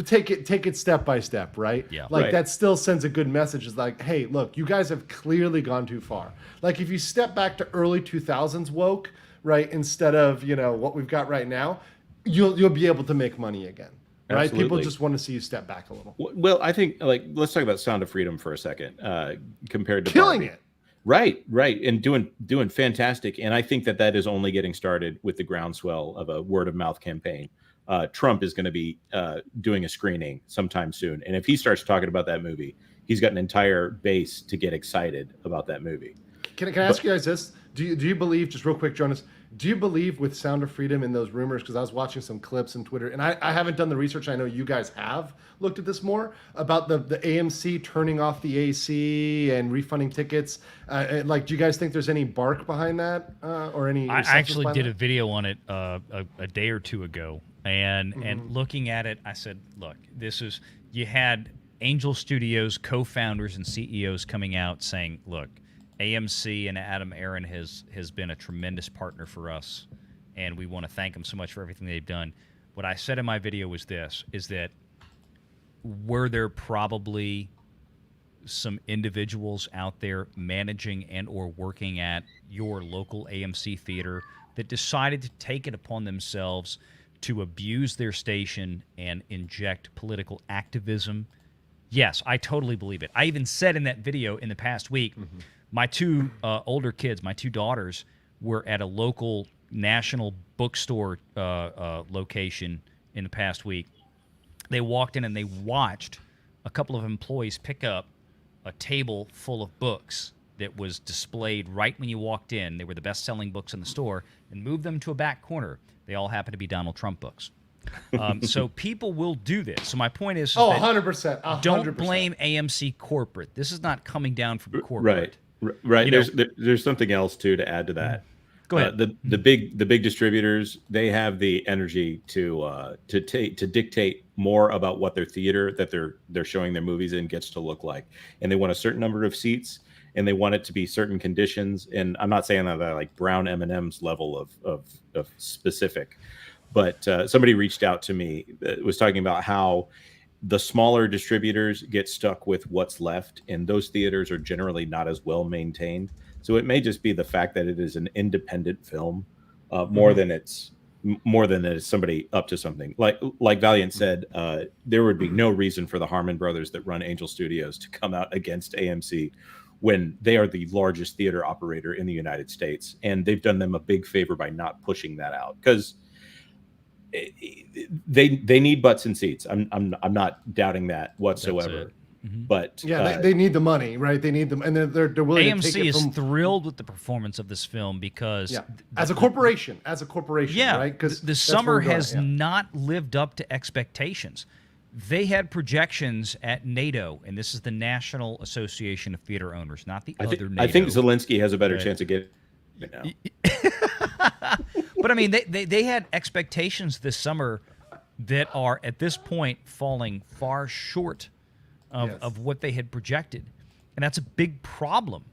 take it step by step, right? Yeah. That still sends a good message. It's like, hey, look, you guys have clearly gone too far. Like if you step back to early 2000s woke, right, instead of what we've got right now, you'll be able to make money again. Right? Absolutely. People just want to see you step back a little. Well, I think let's talk about Sound of Freedom for a second. Compared to killing Barbie. it. Right, and doing fantastic. And I think that is only getting started with the groundswell of a word of mouth campaign. Trump is going to be doing a screening sometime soon, and if he starts talking about that movie, he's got an entire base to get excited about that movie. Can I ask you guys this? Do you believe, just real quick, Jonas, do you believe with Sound of Freedom in those rumors? Because I was watching some clips on Twitter, and I haven't done the research. I know you guys have looked at this more about the AMC turning off the AC and refunding tickets. Do you guys think there's any bark behind that or any? I actually did a video on it a day or two ago, and looking at it, I said, look, you had Angel Studios co-founders and CEOs coming out saying, look, AMC and Adam Aaron has been a tremendous partner for us, and we want to thank them so much for everything they've done. What I said in my video was that were there probably some individuals out there managing and or working at your local AMC theater that decided to take it upon themselves to abuse their station and inject political activism? Yes, I totally believe it. I even said in that video in the past week, my two older kids, my two daughters, were at a local national bookstore location in the past week. They walked in and they watched a couple of employees pick up a table full of books that was displayed right when you walked in. They were the best-selling books in the store, and moved them to a back corner. They all happened to be Donald Trump books. So people will do this. So my point is, 100%. Don't blame AMC corporate. This is not coming down from corporate. Right. There's something else too to add to that. Go ahead. The big distributors, they have the energy to dictate more about what their theater that they're showing their movies in gets to look like, and they want a certain number of seats, and they want it to be certain conditions. And I'm not saying that like brown M&Ms level of specific, but somebody reached out to me that was talking about how the smaller distributors get stuck with what's left, and those theaters are generally not as well maintained. So it may just be the fact that it is an independent film, more than it's somebody up to something. Like Valiant said, there would be no reason for the Harmon brothers that run Angel Studios to come out against AMC when they are the largest theater operator in the United States, and they've done them a big favor by not pushing that out, because they need butts and seats. I'm not doubting that whatsoever. But they need the money, right? They need them, and they're willing AMC to take it is thrilled with the performance of this film because as a corporation, right? Because the summer has not lived up to expectations. They had projections at NATO, and this is the National Association of Theater Owners, not the other NATO. I think Zelensky has a better chance of getting it now. But I mean, they had expectations this summer that are at this point falling far short of what they had projected, and that's a big problem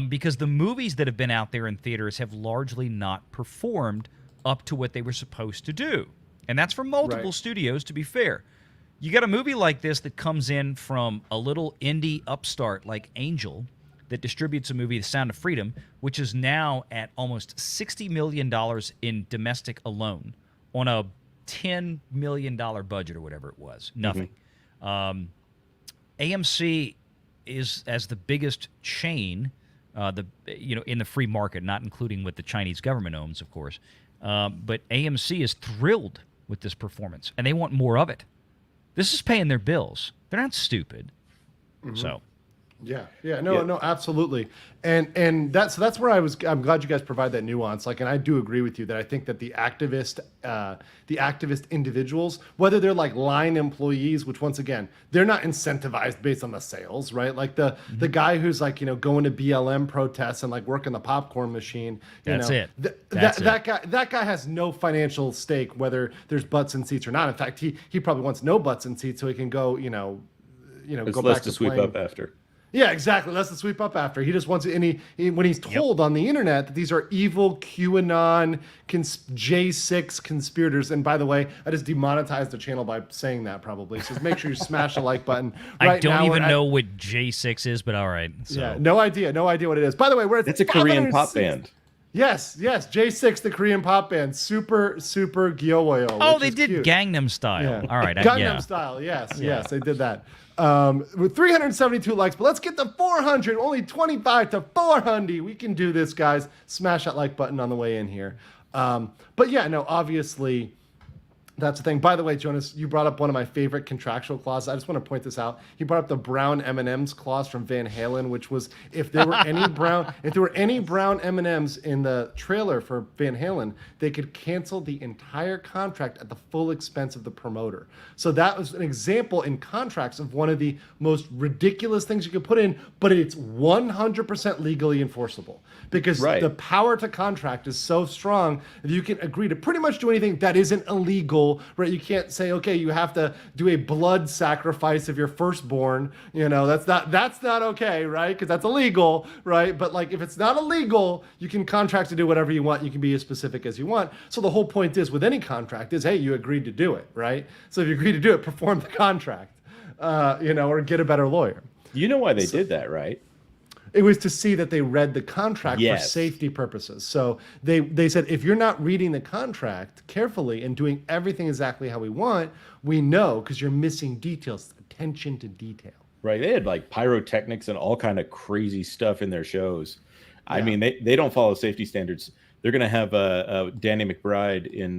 because the movies that have been out there in theaters have largely not performed up to what they were supposed to do, and that's for multiple studios. To be fair, you got a movie like this that comes in from a little indie upstart like Angel that distributes a movie, The Sound of Freedom, which is now at almost $60 million in domestic alone on a $10 million budget or whatever it was. Nothing. AMC is, as the biggest chain, in the free market, not including what the Chinese government owns, of course. But AMC is thrilled with this performance, and they want more of it. This is paying their bills. They're not stupid. So. No, absolutely, and that's where I'm glad you guys provide that nuance. And I do agree with you that I think that the activist individuals, whether they're like line employees, which once again they're not incentivized based on the sales, right? Like the guy who's going to BLM protests and working the popcorn machine. That guy has no financial stake whether there's butts and seats or not. In fact, he probably wants no butts and seats so he can go go back to sweep up after. Yeah, exactly. That's the sweep up after. He just wants it. And when he's told on the internet that these are evil QAnon J6 conspirators, and by the way, I just demonetized the channel by saying that probably. So make sure you smash the like button. I don't even know what J6 is, but all right. So. Yeah, no idea what it is. By the way, it's a Korean pop band. Yes, J6, the Korean pop band, super Gyowoyo. Oh, they did cute. Gangnam Style. Yeah. All right, Gangnam Style. Yes, they did that. With 372 likes, but let's get to 400. Only 25 to 400. We can do this, guys. Smash that like button on the way in here. But yeah, no, obviously. That's the thing. By the way, Jonas, you brought up one of my favorite contractual clauses. I just want to point this out. He brought up the brown M&Ms clause from Van Halen, which was if there were any brown M&Ms in the trailer for Van Halen, they could cancel the entire contract at the full expense of the promoter. So that was an example in contracts of one of the most ridiculous things you could put in, but it's 100% legally enforceable because the power to contract is so strong that you can agree to pretty much do anything that isn't illegal. Right, you can't say, okay, you have to do a blood sacrifice of your firstborn. You know, that's not okay, right? Because that's illegal, right? But like, if it's not illegal, you can contract to do whatever you want. You can be as specific as you want. So the whole point is, with any contract, is hey, you agreed to do it, right? So if you agreed to do it, perform the contract, or get a better lawyer. You know why they did that, right? It was to see that they read the contract for safety purposes. So they said, if you're not reading the contract carefully and doing everything exactly how we want, we know because you're missing details, attention to detail. Right. They had like pyrotechnics and all kind of crazy stuff in their shows. I mean, they don't follow safety standards. They're going to have a Danny McBride in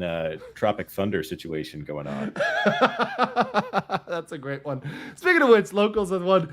Tropic Thunder situation going on. That's a great one. Speaking of which, Locals has one.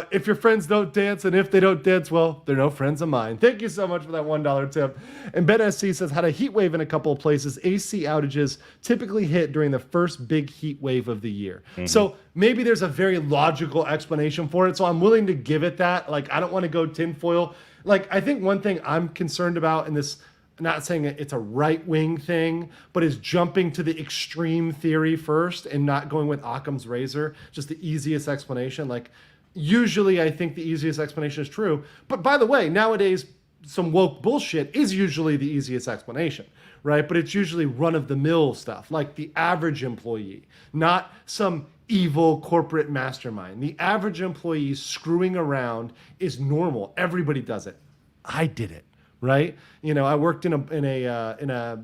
If your friends don't dance, and if they don't dance, well, they're no friends of mine. Thank you so much for that $1 tip. And Ben SC says, had a heat wave in a couple of places. AC outages typically hit during the first big heat wave of the year. Mm-hmm. So maybe there's a very logical explanation for it. So I'm willing to give it that. Like, I don't want to go tinfoil. Like, I think one thing I'm concerned about in this, not saying it's a right-wing thing, but is jumping to the extreme theory first and not going with Occam's razor, just the easiest explanation. Like, usually I think the easiest explanation is true. But by the way, nowadays, some woke bullshit is usually the easiest explanation, right? But it's usually run-of-the-mill stuff, like the average employee, not some evil corporate mastermind. The average employee screwing around is normal. Everybody does it. I did it. Right? I worked in a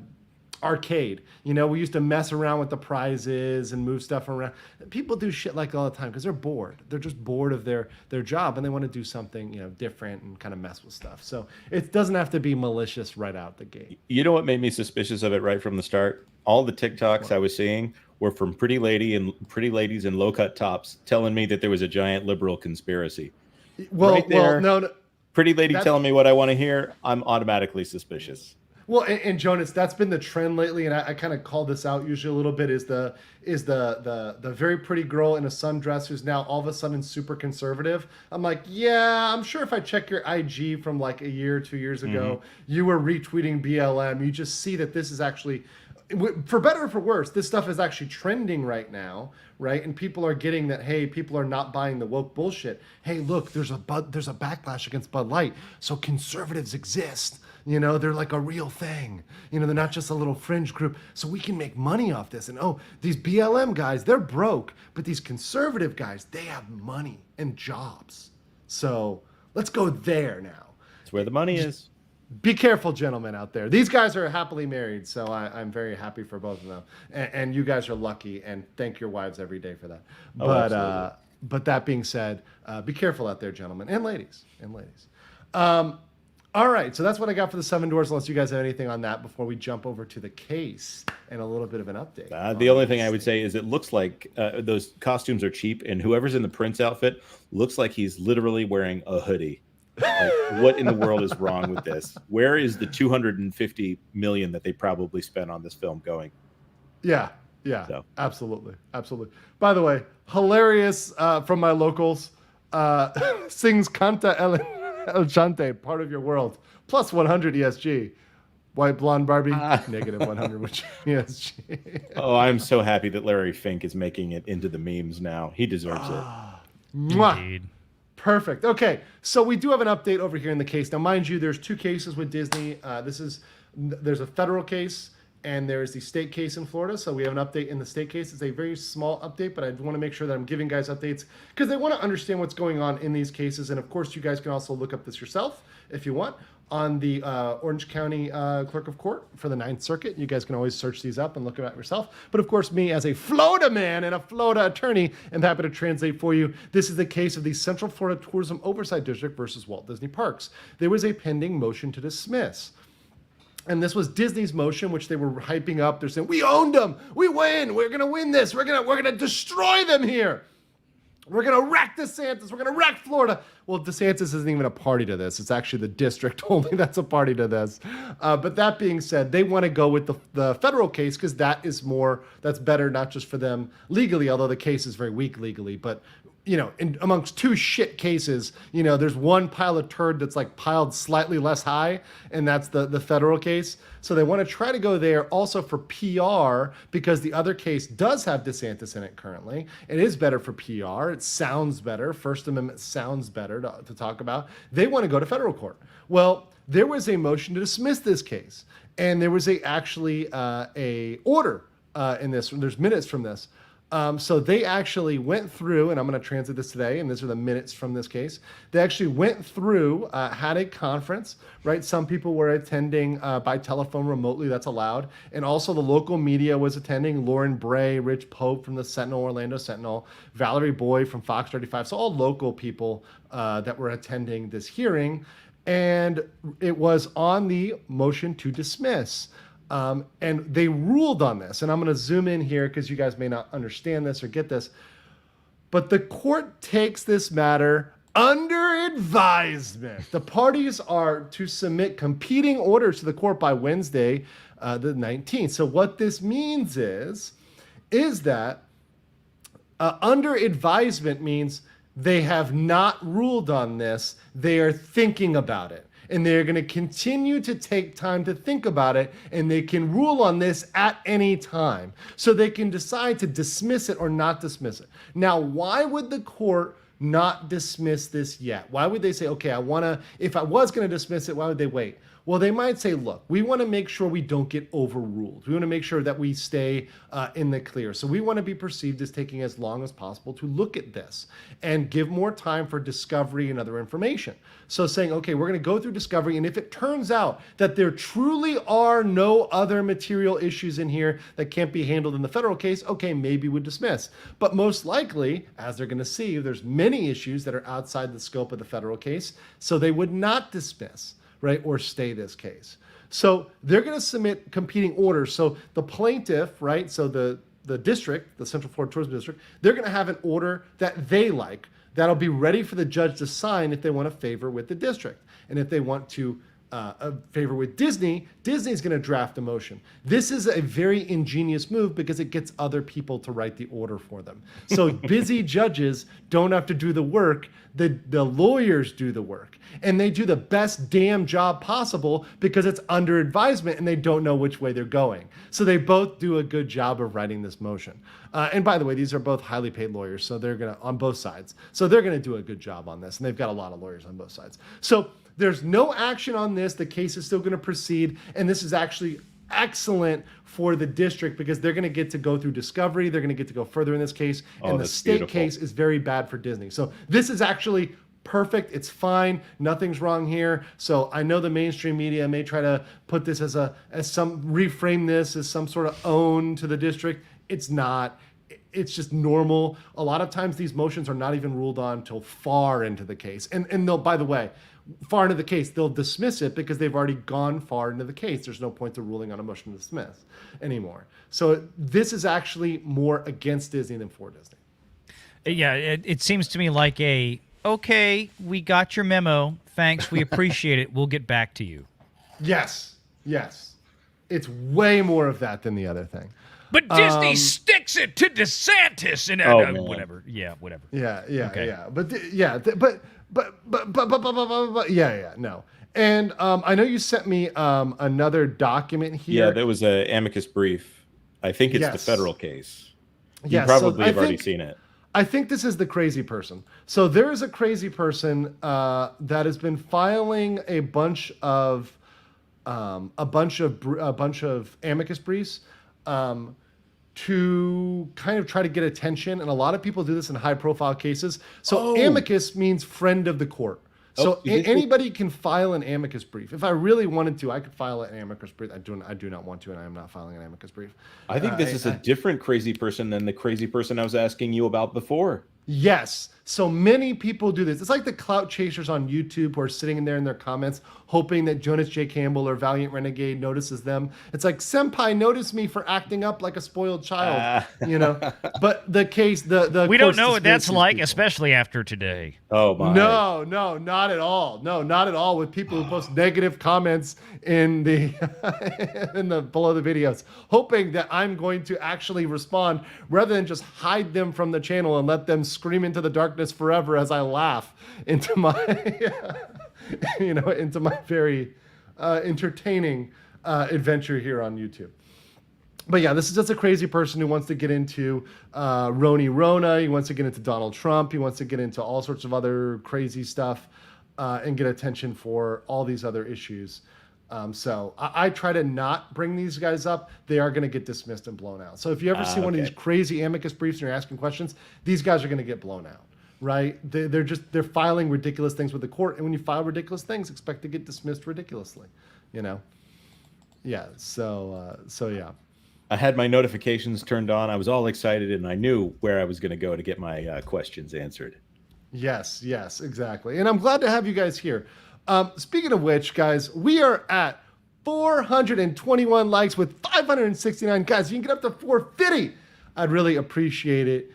arcade. We used to mess around with the prizes and move stuff around. People do shit like all the time because they're bored. They're just bored of their job and they want to do something, different and kind of mess with stuff. So it doesn't have to be malicious right out the gate. You know what made me suspicious of it right from the start? All the TikToks I was seeing were from pretty ladies in low-cut tops telling me that there was a giant liberal conspiracy. Well, no. Pretty lady telling me what I want to hear, I'm automatically suspicious. Well, and Jonas, that's been the trend lately, and I kind of call this out usually a little bit. Is the very pretty girl in a sundress who's now all of a sudden super conservative? I'm like, yeah, I'm sure if I check your IG from like a year, 2 years ago, you were retweeting BLM. You just see that this is actually, for better or for worse, this stuff is actually trending right now, right? And people are getting that, hey, people are not buying the woke bullshit. Hey, look, there's a backlash against Bud Light, so conservatives exist. They're like a real thing. They're not just a little fringe group. So we can make money off this. And these BLM guys, they're broke, but these conservative guys, they have money and jobs. So let's go there now. That's where the money is. Be careful, gentlemen out there. These guys are happily married, so I'm very happy for both of them. And you guys are lucky, and thank your wives every day for that. But that being said, be careful out there, gentlemen and ladies. All right, so that's what I got for the 7 doors, unless you guys have anything on that before we jump over to the case and a little bit of an update. The only thing I would say is it looks like those costumes are cheap, and whoever's in the Prince outfit looks like he's literally wearing a hoodie. Like, what in the world is wrong with this? Where is the $250 million that they probably spent on this film going? Yeah, so. Absolutely. By the way, hilarious from my locals, sings Canta El Chante, part of your world, plus 100 ESG. White blonde Barbie, negative 100 ESG. Oh, I'm so happy that Larry Fink is making it into the memes now. He deserves it. Indeed. Perfect. Okay, so we do have an update over here in the case. Now, mind you, there's 2 cases with Disney. There's a federal case and there's the state case in Florida. So we have an update in the state case. It's a very small update, but I want to make sure that I'm giving guys updates because they want to understand what's going on in these cases. And of course, you guys can also look up this yourself if you want on the Orange County Clerk of Court for the Ninth Circuit. You guys can always search these up and look at it yourself. But of course, me as a Florida man and a Florida attorney am happy to translate for you. This is the case of the Central Florida Tourism Oversight District versus Walt Disney Parks. There was a pending motion to dismiss. And this was Disney's motion, which they were hyping up. They're saying, we owned them. We win. We're going to win this. We're going to destroy them here. We're going to wreck DeSantis. We're going to wreck Florida. Well, DeSantis isn't even a party to this. It's actually the district only that's a party to this. But that being said, they want to go with the federal case because that's better, not just for them legally, although the case is very weak legally, but amongst two shit cases, there's one pile of turd that's like piled slightly less high, and that's the federal case. So they want to try to go there also for PR because the other case does have DeSantis in it currently. It is better for PR. It sounds better. First Amendment sounds better to talk about. They want to go to federal court. Well, there was a motion to dismiss this case, and there was actually a order in this. There's minutes from this. So they actually went through, and I'm going to translate this today, and these are the minutes from this case. They actually went through, had a conference, right? Some people were attending by telephone remotely, that's allowed. And also the local media was attending, Lauren Bray, Rich Pope from the Sentinel, Orlando Sentinel, Valerie Boyd from Fox 35. So all local people that were attending this hearing. And it was on the motion to dismiss. And they ruled on this, and I'm going to zoom in here because you guys may not understand this or get this, but the court takes this matter under advisement. The parties are to submit competing orders to the court by Wednesday, the 19th. So what this means is that under advisement means they have not ruled on this. They are thinking about it. And they're going to continue to take time to think about it, and they can rule on this at any time. So they can decide to dismiss it or not dismiss it. Now, why would the court not dismiss this yet? Why would they say, okay, if I was going to dismiss it, why would they wait? Well, they might say, look, we want to make sure we don't get overruled. We want to make sure that we stay in the clear. So we want to be perceived as taking as long as possible to look at this and give more time for discovery and other information. So saying, okay, we're going to go through discovery, and if it turns out that there truly are no other material issues in here that can't be handled in the federal case, okay, maybe we dismiss. But most likely, as they're going to see, there's many issues that are outside the scope of the federal case, so they would not dismiss, right, or stay this case. So they're going to submit competing orders. So the plaintiff, right, so the district, the Central Florida Tourism District, they're going to have an order that they like that'll be ready for the judge to sign if they want to favor with the district. And if they want to favor with Disney, Disney's going to draft a motion. This is a very ingenious move because it gets other people to write the order for them. So busy judges don't have to do the work. The lawyers do the work. And they do the best damn job possible because it's under advisement and they don't know which way they're going. So they both do a good job of writing this motion. And by the way, these are both highly paid lawyers, so they're going to, on both sides. So they're going to do a good job on this. And they've got a lot of lawyers on both sides. So there's no action on this. The case is still going to proceed. And this is actually excellent for the district because they're going to get to go through discovery. They're going to get to go further in this case. And the state case is very bad for Disney. So this is actually perfect. It's fine. Nothing's wrong here. So I know the mainstream media may try to put this reframe this as some sort of own to the district. It's not. It's just normal. A lot of times these motions are not even ruled on until far into the case. And they'll, by the way, far into the case, they'll dismiss it because they've already gone far into the case. There's no point to ruling on a motion to dismiss anymore. So this is actually more against Disney than for Disney. Yeah, it seems to me like okay, we got your memo. Thanks, we appreciate it. We'll get back to you. Yes. It's way more of that than the other thing. But Disney sticks it to DeSantis and whatever. Yeah, whatever. Yeah. No. And I know you sent me another document here. Yeah, that was a amicus brief. I think it's the federal case. You Yes, probably have already seen it. I think this is the crazy person. So there is a crazy person that has been filing a bunch of a bunch of amicus briefs to kind of try to get attention, and a lot of people do this in high-profile cases. So amicus means friend of the court. So anybody can file an amicus brief. If I really wanted to, I could file an amicus brief. I do not want to, and I am not filing an amicus brief. I think this is a different crazy person than the crazy person I was asking you about before. Yes. So many people do this. It's like the clout chasers on YouTube who are sitting in there in their comments, hoping that Jonas J. Campbell or Valiant Renegade notices them. It's like, senpai, notice me for acting up like a spoiled child, you know? But the case, the we don't know what that's like, especially after today. Oh, my. No, not at all. No, not at all. With people who post negative comments in the below the videos, hoping that I'm going to actually respond rather than just hide them from the channel and let them scream into the darkness forever as I laugh into my, into my very entertaining adventure here on YouTube. But yeah, this is just a crazy person who wants to get into Roni Rona. He wants to get into Donald Trump. He wants to get into all sorts of other crazy stuff and get attention for all these other issues. So I try to not bring these guys up. They are going to get dismissed and blown out. So if you ever see one of these crazy amicus briefs and you're asking questions, these guys are going to get blown out, right? They're filing ridiculous things with the court. And when you file ridiculous things, expect to get dismissed ridiculously, you know? Yeah. So yeah. I had my notifications turned on. I was all excited and I knew where I was going to go to get my questions answered. Yes, exactly. And I'm glad to have you guys here. Speaking of which, guys, we are at 421 likes with 569. Guys, you can get up to 450. I'd really appreciate it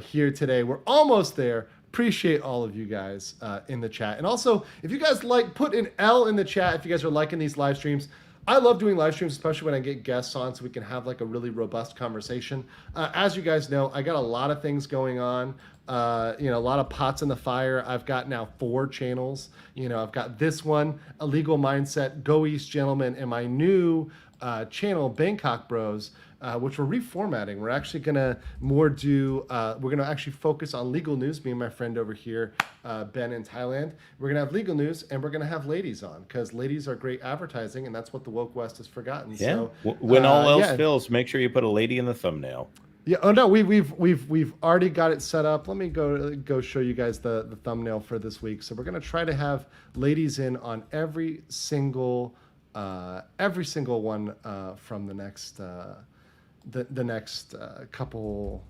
here today. We're almost there. Appreciate all of you guys in the chat. And also, if you guys put an L in the chat if you guys are liking these live streams. I love doing live streams, especially when I get guests on so we can have like a really robust conversation. As you guys know, I got a lot of things going on. A lot of pots in the fire. I've got now 4 channels. I've got this one, Illegal Mindset, Go East Gentlemen, and my new channel, Bangkok Bros, which we're reformatting. We're actually gonna we're gonna actually focus on legal news. Me and my friend over here, Ben in Thailand. We're gonna have legal news, and we're gonna have ladies on because ladies are great advertising, and that's what the woke West has forgotten. Yeah. So, when all else fails, make sure you put a lady in the thumbnail. Yeah. Oh no, we've already got it set up. Let me go show you guys the thumbnail for this week. So we're gonna try to have ladies in on every single one from the next the next couple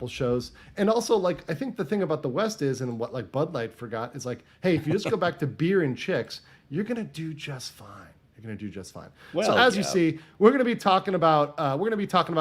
shows. And also, like, I think the thing about the West is, and what like Bud Light forgot is, like, hey, if you just go back to beer and chicks, you're gonna do just fine. You're going to do just fine. Well, so as you see, we're going to be talking about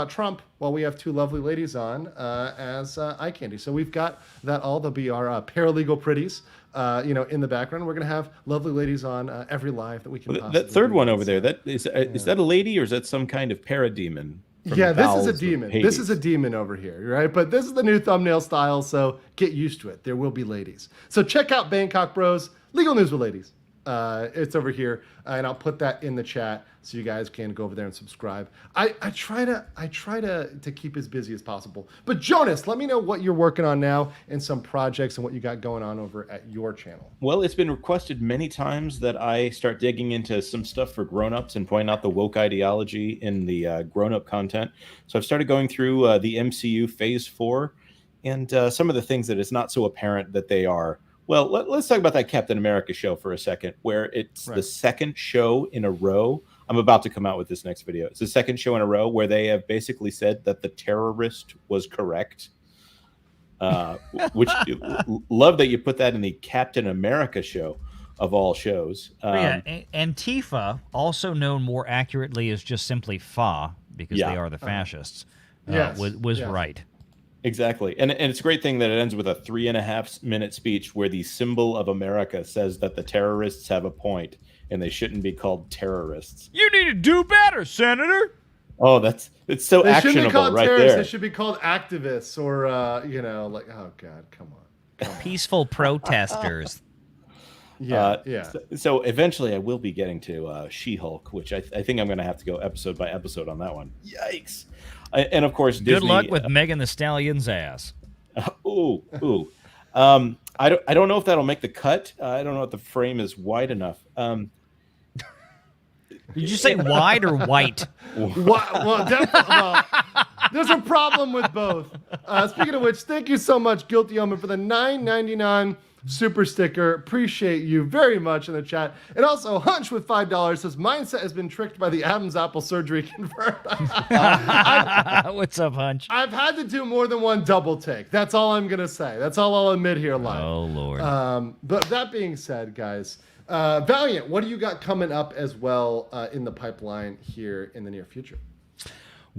Trump while we have 2 lovely ladies on as eye candy. So we've got that all. They'll be our paralegal pretties, in the background. We're going to have lovely ladies on every live that we can. Well, that third one over there, is that a lady or is that some kind of parademon? Yeah, this is a demon. This is a demon over here, right? But this is the new thumbnail style, so get used to it. There will be ladies. So check out Bangkok Bros, Legal News with Ladies. It's over here, and I'll put that in the chat so you guys can go over there and subscribe. I try to keep as busy as possible. But Jonas, let me know what you're working on now and some projects and what you got going on over at your channel. Well, it's been requested many times that I start digging into some stuff for grown-ups and point out the woke ideology in the grown-up content. So I've started going through the MCU Phase 4 and some of the things that it's not so apparent that they are. Well, let's talk about that Captain America show for a second, where it's the second show in a row. I'm about to come out with this next video. It's the second show in a row where they have basically said that the terrorist was correct. Which love that you put that in the Captain America show of all shows. Antifa, also known more accurately as just simply FA, because they are the fascists, was right. Exactly. And it's a great thing that it ends with a 3.5-minute speech where the symbol of America says that the terrorists have a point and they shouldn't be called terrorists. You need to do better, Senator. Oh, it's so actionable right there. They should be called activists or, oh, God, come on. Peaceful protesters. So eventually I will be getting to She-Hulk, which I think I'm going to have to go episode by episode on that one. Yikes. And of course, Disney, good luck with Megan the Stallion's ass. I don't know if that'll make the cut. I don't know if the frame is wide enough. Did you say wide or white? Well, there's a problem with both. Speaking of which, thank you so much, Guilty Omen, for the $9.99 super sticker. Appreciate you very much in the chat. And also, Hunch with $5 says, mindset has been tricked by the Adam's apple surgery confirmed. What's up, Hunch? I've had to do more than one double take. That's all I'm going to say. That's all I'll admit here live. Oh, Lord. But that being said, guys, Valiant, what do you got coming up as well in the pipeline here in the near future?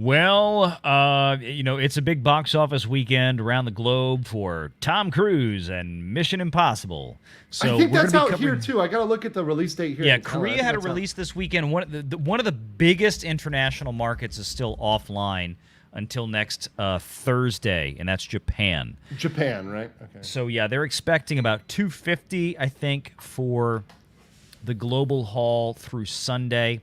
Well, it's a big box office weekend around the globe for Tom Cruise and Mission Impossible. So I think that's out here too. I got to look at the release date here. Yeah, Korea had a release this weekend. One of the biggest international markets is still offline until next Thursday, and that's Japan. Japan, right? Okay. So yeah, they're expecting about 250, I think, for the global haul through Sunday.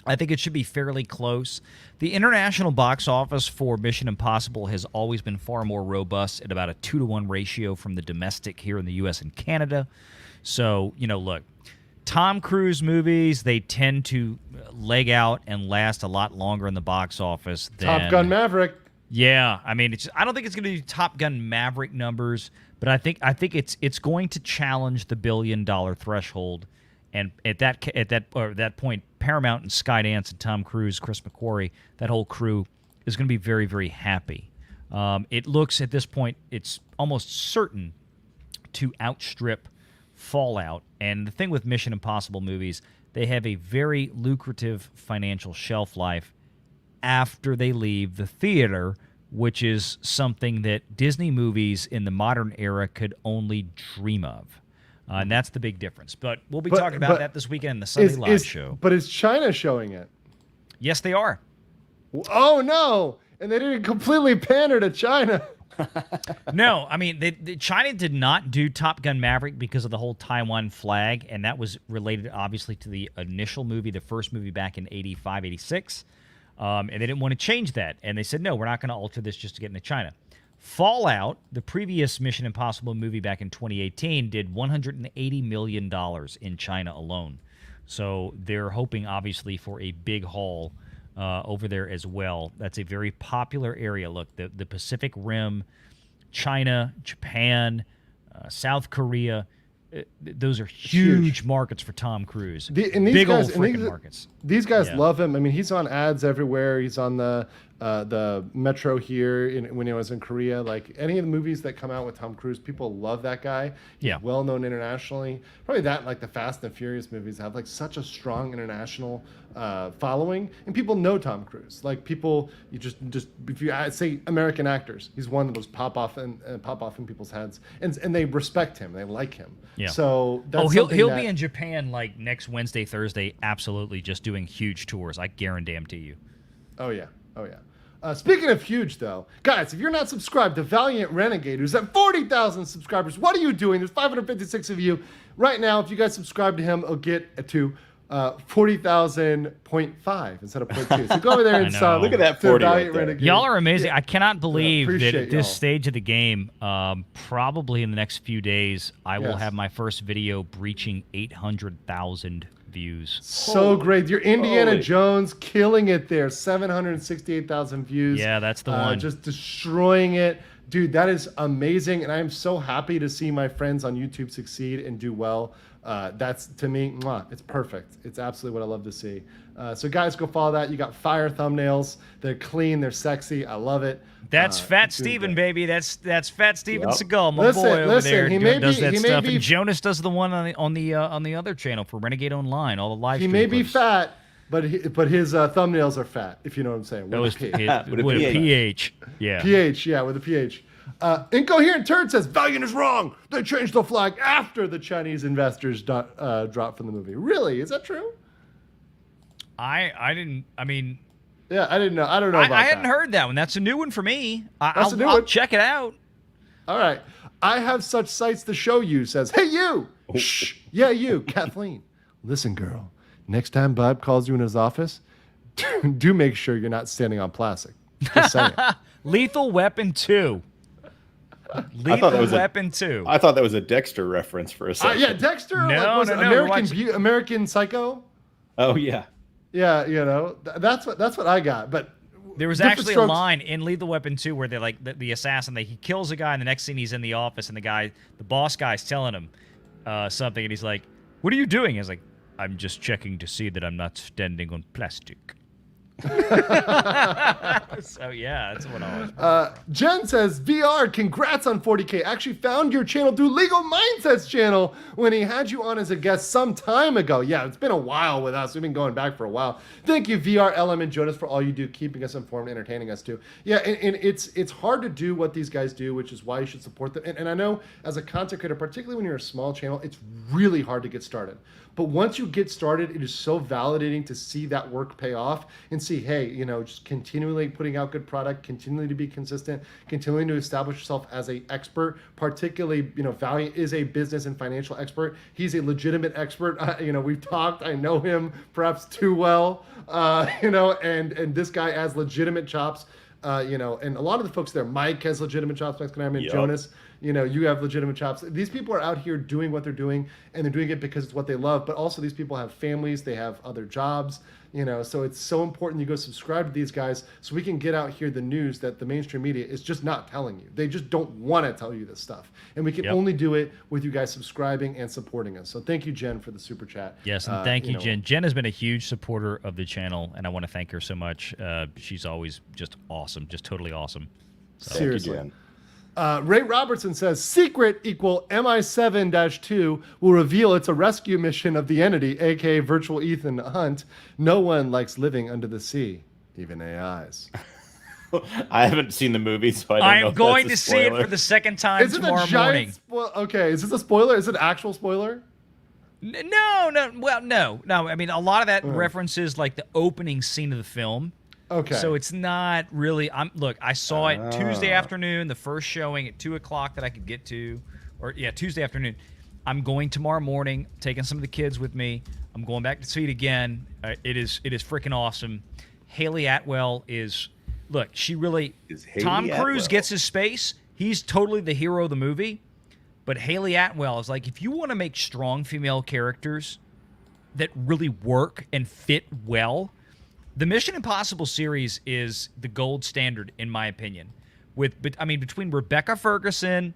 I think it should be fairly close. The international box office for Mission Impossible has always been far more robust at about a 2-to-1 ratio from the domestic here in the U.S. and Canada. So, look, Tom Cruise movies, they tend to leg out and last a lot longer in the box office than Top Gun Maverick. Yeah, I mean, I don't think it's going to do Top Gun Maverick numbers, but I think it's going to challenge the $1 billion threshold. And at that point, Paramount and Skydance and Tom Cruise, Chris McQuarrie, that whole crew is going to be very, very happy. It looks at this point, it's almost certain to outstrip Fallout. And the thing with Mission Impossible movies, they have a very lucrative financial shelf life after they leave the theater, which is something that Disney movies in the modern era could only dream of. And that's the big difference. But we'll be talking about that this weekend in the Sunday Live show. But is China showing it? Yes, they are. Oh, no. And they didn't completely pander to China. No, I mean, China did not do Top Gun Maverick because of the whole Taiwan flag, and that was related, obviously, to the initial movie, the first movie back in 85, 86. And they didn't want to change that. And they said, no, we're not going to alter this just to get into China. Fallout, the previous Mission Impossible movie back in 2018, did $180 million in China alone. So they're hoping, obviously, for a big haul over there as well. That's a very popular area. Look, the Pacific Rim, China, Japan, South Korea, those are huge markets for Tom Cruise. Big old freaking markets. These guys love him. I mean, he's on ads everywhere. He's on the metro here when he was in Korea. Like any of the movies that come out with Tom Cruise, people love that guy. He's well known internationally. Probably that, like the Fast and the Furious movies, have like such a strong international following, and people know Tom Cruise. Like people, you just if you say American actors, he's one of those pop off in people's heads, and they respect him, they like him. Yeah. So that's he'll be in Japan like next Wednesday, Thursday, absolutely, just doing huge tours. I guarantee you. Oh yeah. Speaking of huge, though, guys, if you're not subscribed to Valiant Renegade, who's at 40,000 subscribers, what are you doing? There's 556 of you right now. If you guys subscribe to him, it'll get to 40,000.5 instead of 0.2. So go over there and sub. Look at that 40 Valiant right Renegade. Y'all are amazing. I cannot believe that at this y'all. stage of the game, probably in the next few days, I will have my first video breaching 800,000 views. So great. You're Indiana Jones killing it there. 768,000 views. Yeah, that's the one. Just destroying it. Dude, that is amazing. And I'm so happy to see my friends on YouTube succeed and do well. That's, to me, it's perfect. It's absolutely what I love to see. So guys, go follow that. You got fire thumbnails. They're clean. They're sexy. I love it. That's Fat Steven, baby. That's Fat Steven Seagal, my boy over there. Does that stuff. And Jonas does the one on the other channel for Renegade Online, all the live streams. He may be fat, but his thumbnails are fat, if you know what I'm saying. With a PH. Yeah. PH, yeah, with a PH. Incoherent Turd says, Valiant is wrong. They changed the flag after the Chinese investors dropped from the movie. Really? Is that true? I didn't, I mean... Yeah, I didn't know. I don't know about that. I hadn't heard that one. That's a new one for me. I'll I'll check it out. All right. I have such sights to show you, says, hey, you. Shh. Yeah, you, Kathleen. Listen, girl, next time Bob calls you in his office, do make sure you're not standing on plastic. Just saying. Lethal Weapon 2. Lethal Weapon 2. I thought that was a Dexter reference for a second. Yeah, Dexter? No, American Psycho? Oh, yeah. Yeah, you know, that's what I got. But there was actually a line in Lethal Weapon 2 where they're like the assassin, he kills a guy, and the next scene he's in the office, and the boss guy's telling him something, and he's like, "What are you doing?" He's like, "I'm just checking to see that I'm not standing on plastic." So yeah, that's what I was. Jen says, VR, congrats on 40K. Actually found your channel through Legal Mindset's channel when he had you on as a guest some time ago. Yeah, it's been a while with us. We've been going back for a while. Thank you, VR, LM, and Jonas, for all you do, keeping us informed, entertaining us too. Yeah, and it's hard to do what these guys do, which is why you should support them. And I know as a content creator, particularly when you're a small channel, it's really hard to get started. But once you get started, it is so validating to see that work pay off and see, hey, you know, just continually putting out good product, continuing to be consistent, continuing to establish yourself as an expert. Particularly, you know, Valiant is a business and financial expert. He's a legitimate expert. You know, we've talked. I know him perhaps too well. You know, and this guy has legitimate chops. You know, and a lot of the folks there, Mike has legitimate chops, Max Canam, and Jonas, you know, you have legitimate chops. These people are out here doing what they're doing, and they're doing it because it's what they love, but also these people have families, they have other jobs, you know, so it's so important you go subscribe to these guys so we can get out here the news that the mainstream media is just not telling you. They just don't want to tell you this stuff. And we can only do it with you guys subscribing and supporting us. So thank you, Jen, for the super chat. Yes, and thank you, Jen. Jen has been a huge supporter of the channel, and I want to thank her so much. She's always just awesome, just totally awesome. So. Seriously. Thank you, Jen. Ray Robertson says, secret equal MI7-2 will reveal it's a rescue mission of the entity, aka virtual Ethan Hunt. No one likes living under the sea, even AIs. I haven't seen the movie, so I don't know. I'm going to see it for the second time tomorrow morning. Okay, is this a spoiler? Is it an actual spoiler? No. Well, no. I mean, a lot of that references like the opening scene of the film. Okay. So it's not really. Look, I saw it Tuesday afternoon, the first showing at 2 o'clock that I could get to, Tuesday afternoon. I'm going tomorrow morning, taking some of the kids with me. I'm going back to see it again. It is freaking awesome. Haley Atwell is. Look, she really. Tom Cruise gets his space. He's totally the hero of the movie. But Haley Atwell is like, if you want to make strong female characters that really work and fit well. The Mission Impossible series is the gold standard, in my opinion. Between Rebecca Ferguson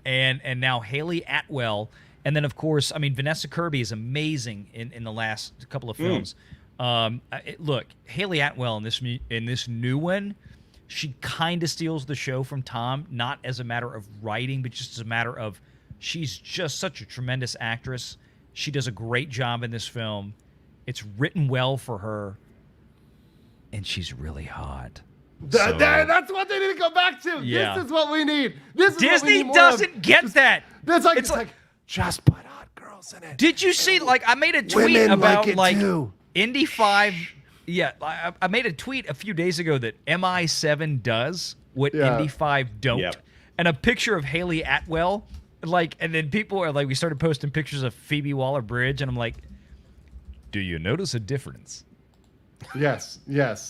and now Haley Atwell, and then of course, Vanessa Kirby is amazing in the last couple of films. Look, Haley Atwell in this new one, she kind of steals the show from Tom, not as a matter of writing, but just as a matter of she's just such a tremendous actress. She does a great job in this film. It's written well for her. And she's really hot. That's what they need to go back to. Yeah. This is what we need. Disney doesn't get that. It's like just put hot girls in it. Did you see? Like, I made a tweet about Indy 5. Yeah, I made a tweet a few days ago that MI7 does what Indy 5 don't, and a picture of Haley Atwell. And then people are like, we started posting pictures of Phoebe Waller-Bridge, and I'm like, do you notice a difference? Yes.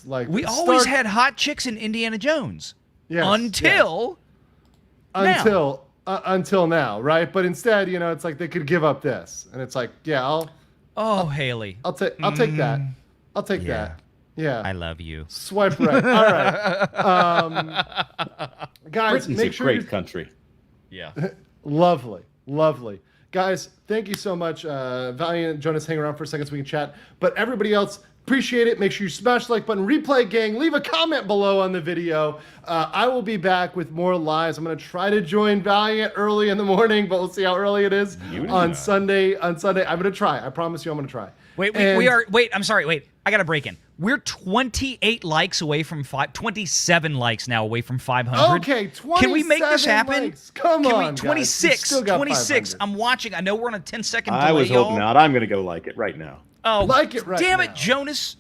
Like we always had hot chicks in Indiana Jones. Yes. Until now, right? But instead, you know, it's like they could give up this, and it's like, Haley, I'll take that. I'll take that. Yeah. I love you. Swipe right. All right. Guys, Britain's make a sure great country. Yeah. Lovely. Guys, thank you so much. Valiant, Jonas, hang around for a second so we can chat. But everybody else, appreciate it. Make sure you smash the like button. Replay gang, leave a comment below on the video. I will be back with more lives. I'm going to try to join Valiant early in the morning, but we'll see how early it is on Sunday. I'm going to try. I promise you I'm going to try. I'm sorry. I got to break in. We're 28 likes away from 27 likes now away from 500. Okay, 27 Can we make this happen? Likes. Come on, 26. 26. I'm watching. I know we're on a 10-second delay, I was hoping not. I'm going to go like it right now. Oh, like it right damn now. it, Jonas.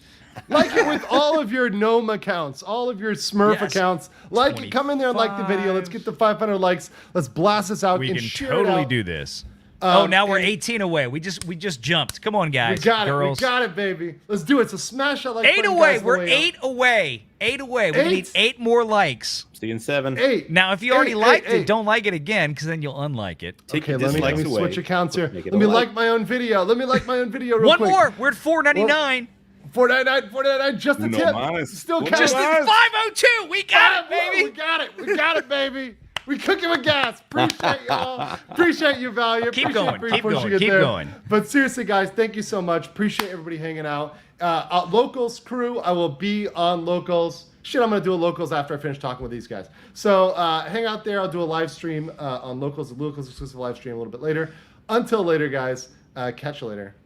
Like it with all of your Gnome accounts, all of your Smurf accounts. Like it. Come in there and like the video. Let's get the 500 likes. Let's blast this out. We and can share totally it out. do this. Now we're 18 away. We just jumped. Come on, guys. We got girls. it. We got it, baby. Let's do it. So smash that like 8 button, away. guys, We're 8 away. 8 away. We need 8 more likes. See you in 7. 8. Now, if you already liked it, don't like it again, because then you'll unlike it. Okay, let me switch accounts here. Let me like my own video. Let me like my own video real One quick. more. We're at 4.99. $4.99, just a No tip. mas. Still No counts. Just it's 502. We got it, baby. We got it, baby. We cooking with gas. Appreciate y'all. Appreciate you, Valiant. Keep Appreciate going, keep pushing going, it keep there. going. But seriously, guys, thank you so much. Appreciate everybody hanging out. Locals crew, I will be on Locals. Shit, I'm going to do a Locals after I finish talking with these guys. So hang out there. I'll do a live stream on Locals exclusive live stream a little bit later. Until later, guys. Catch you later.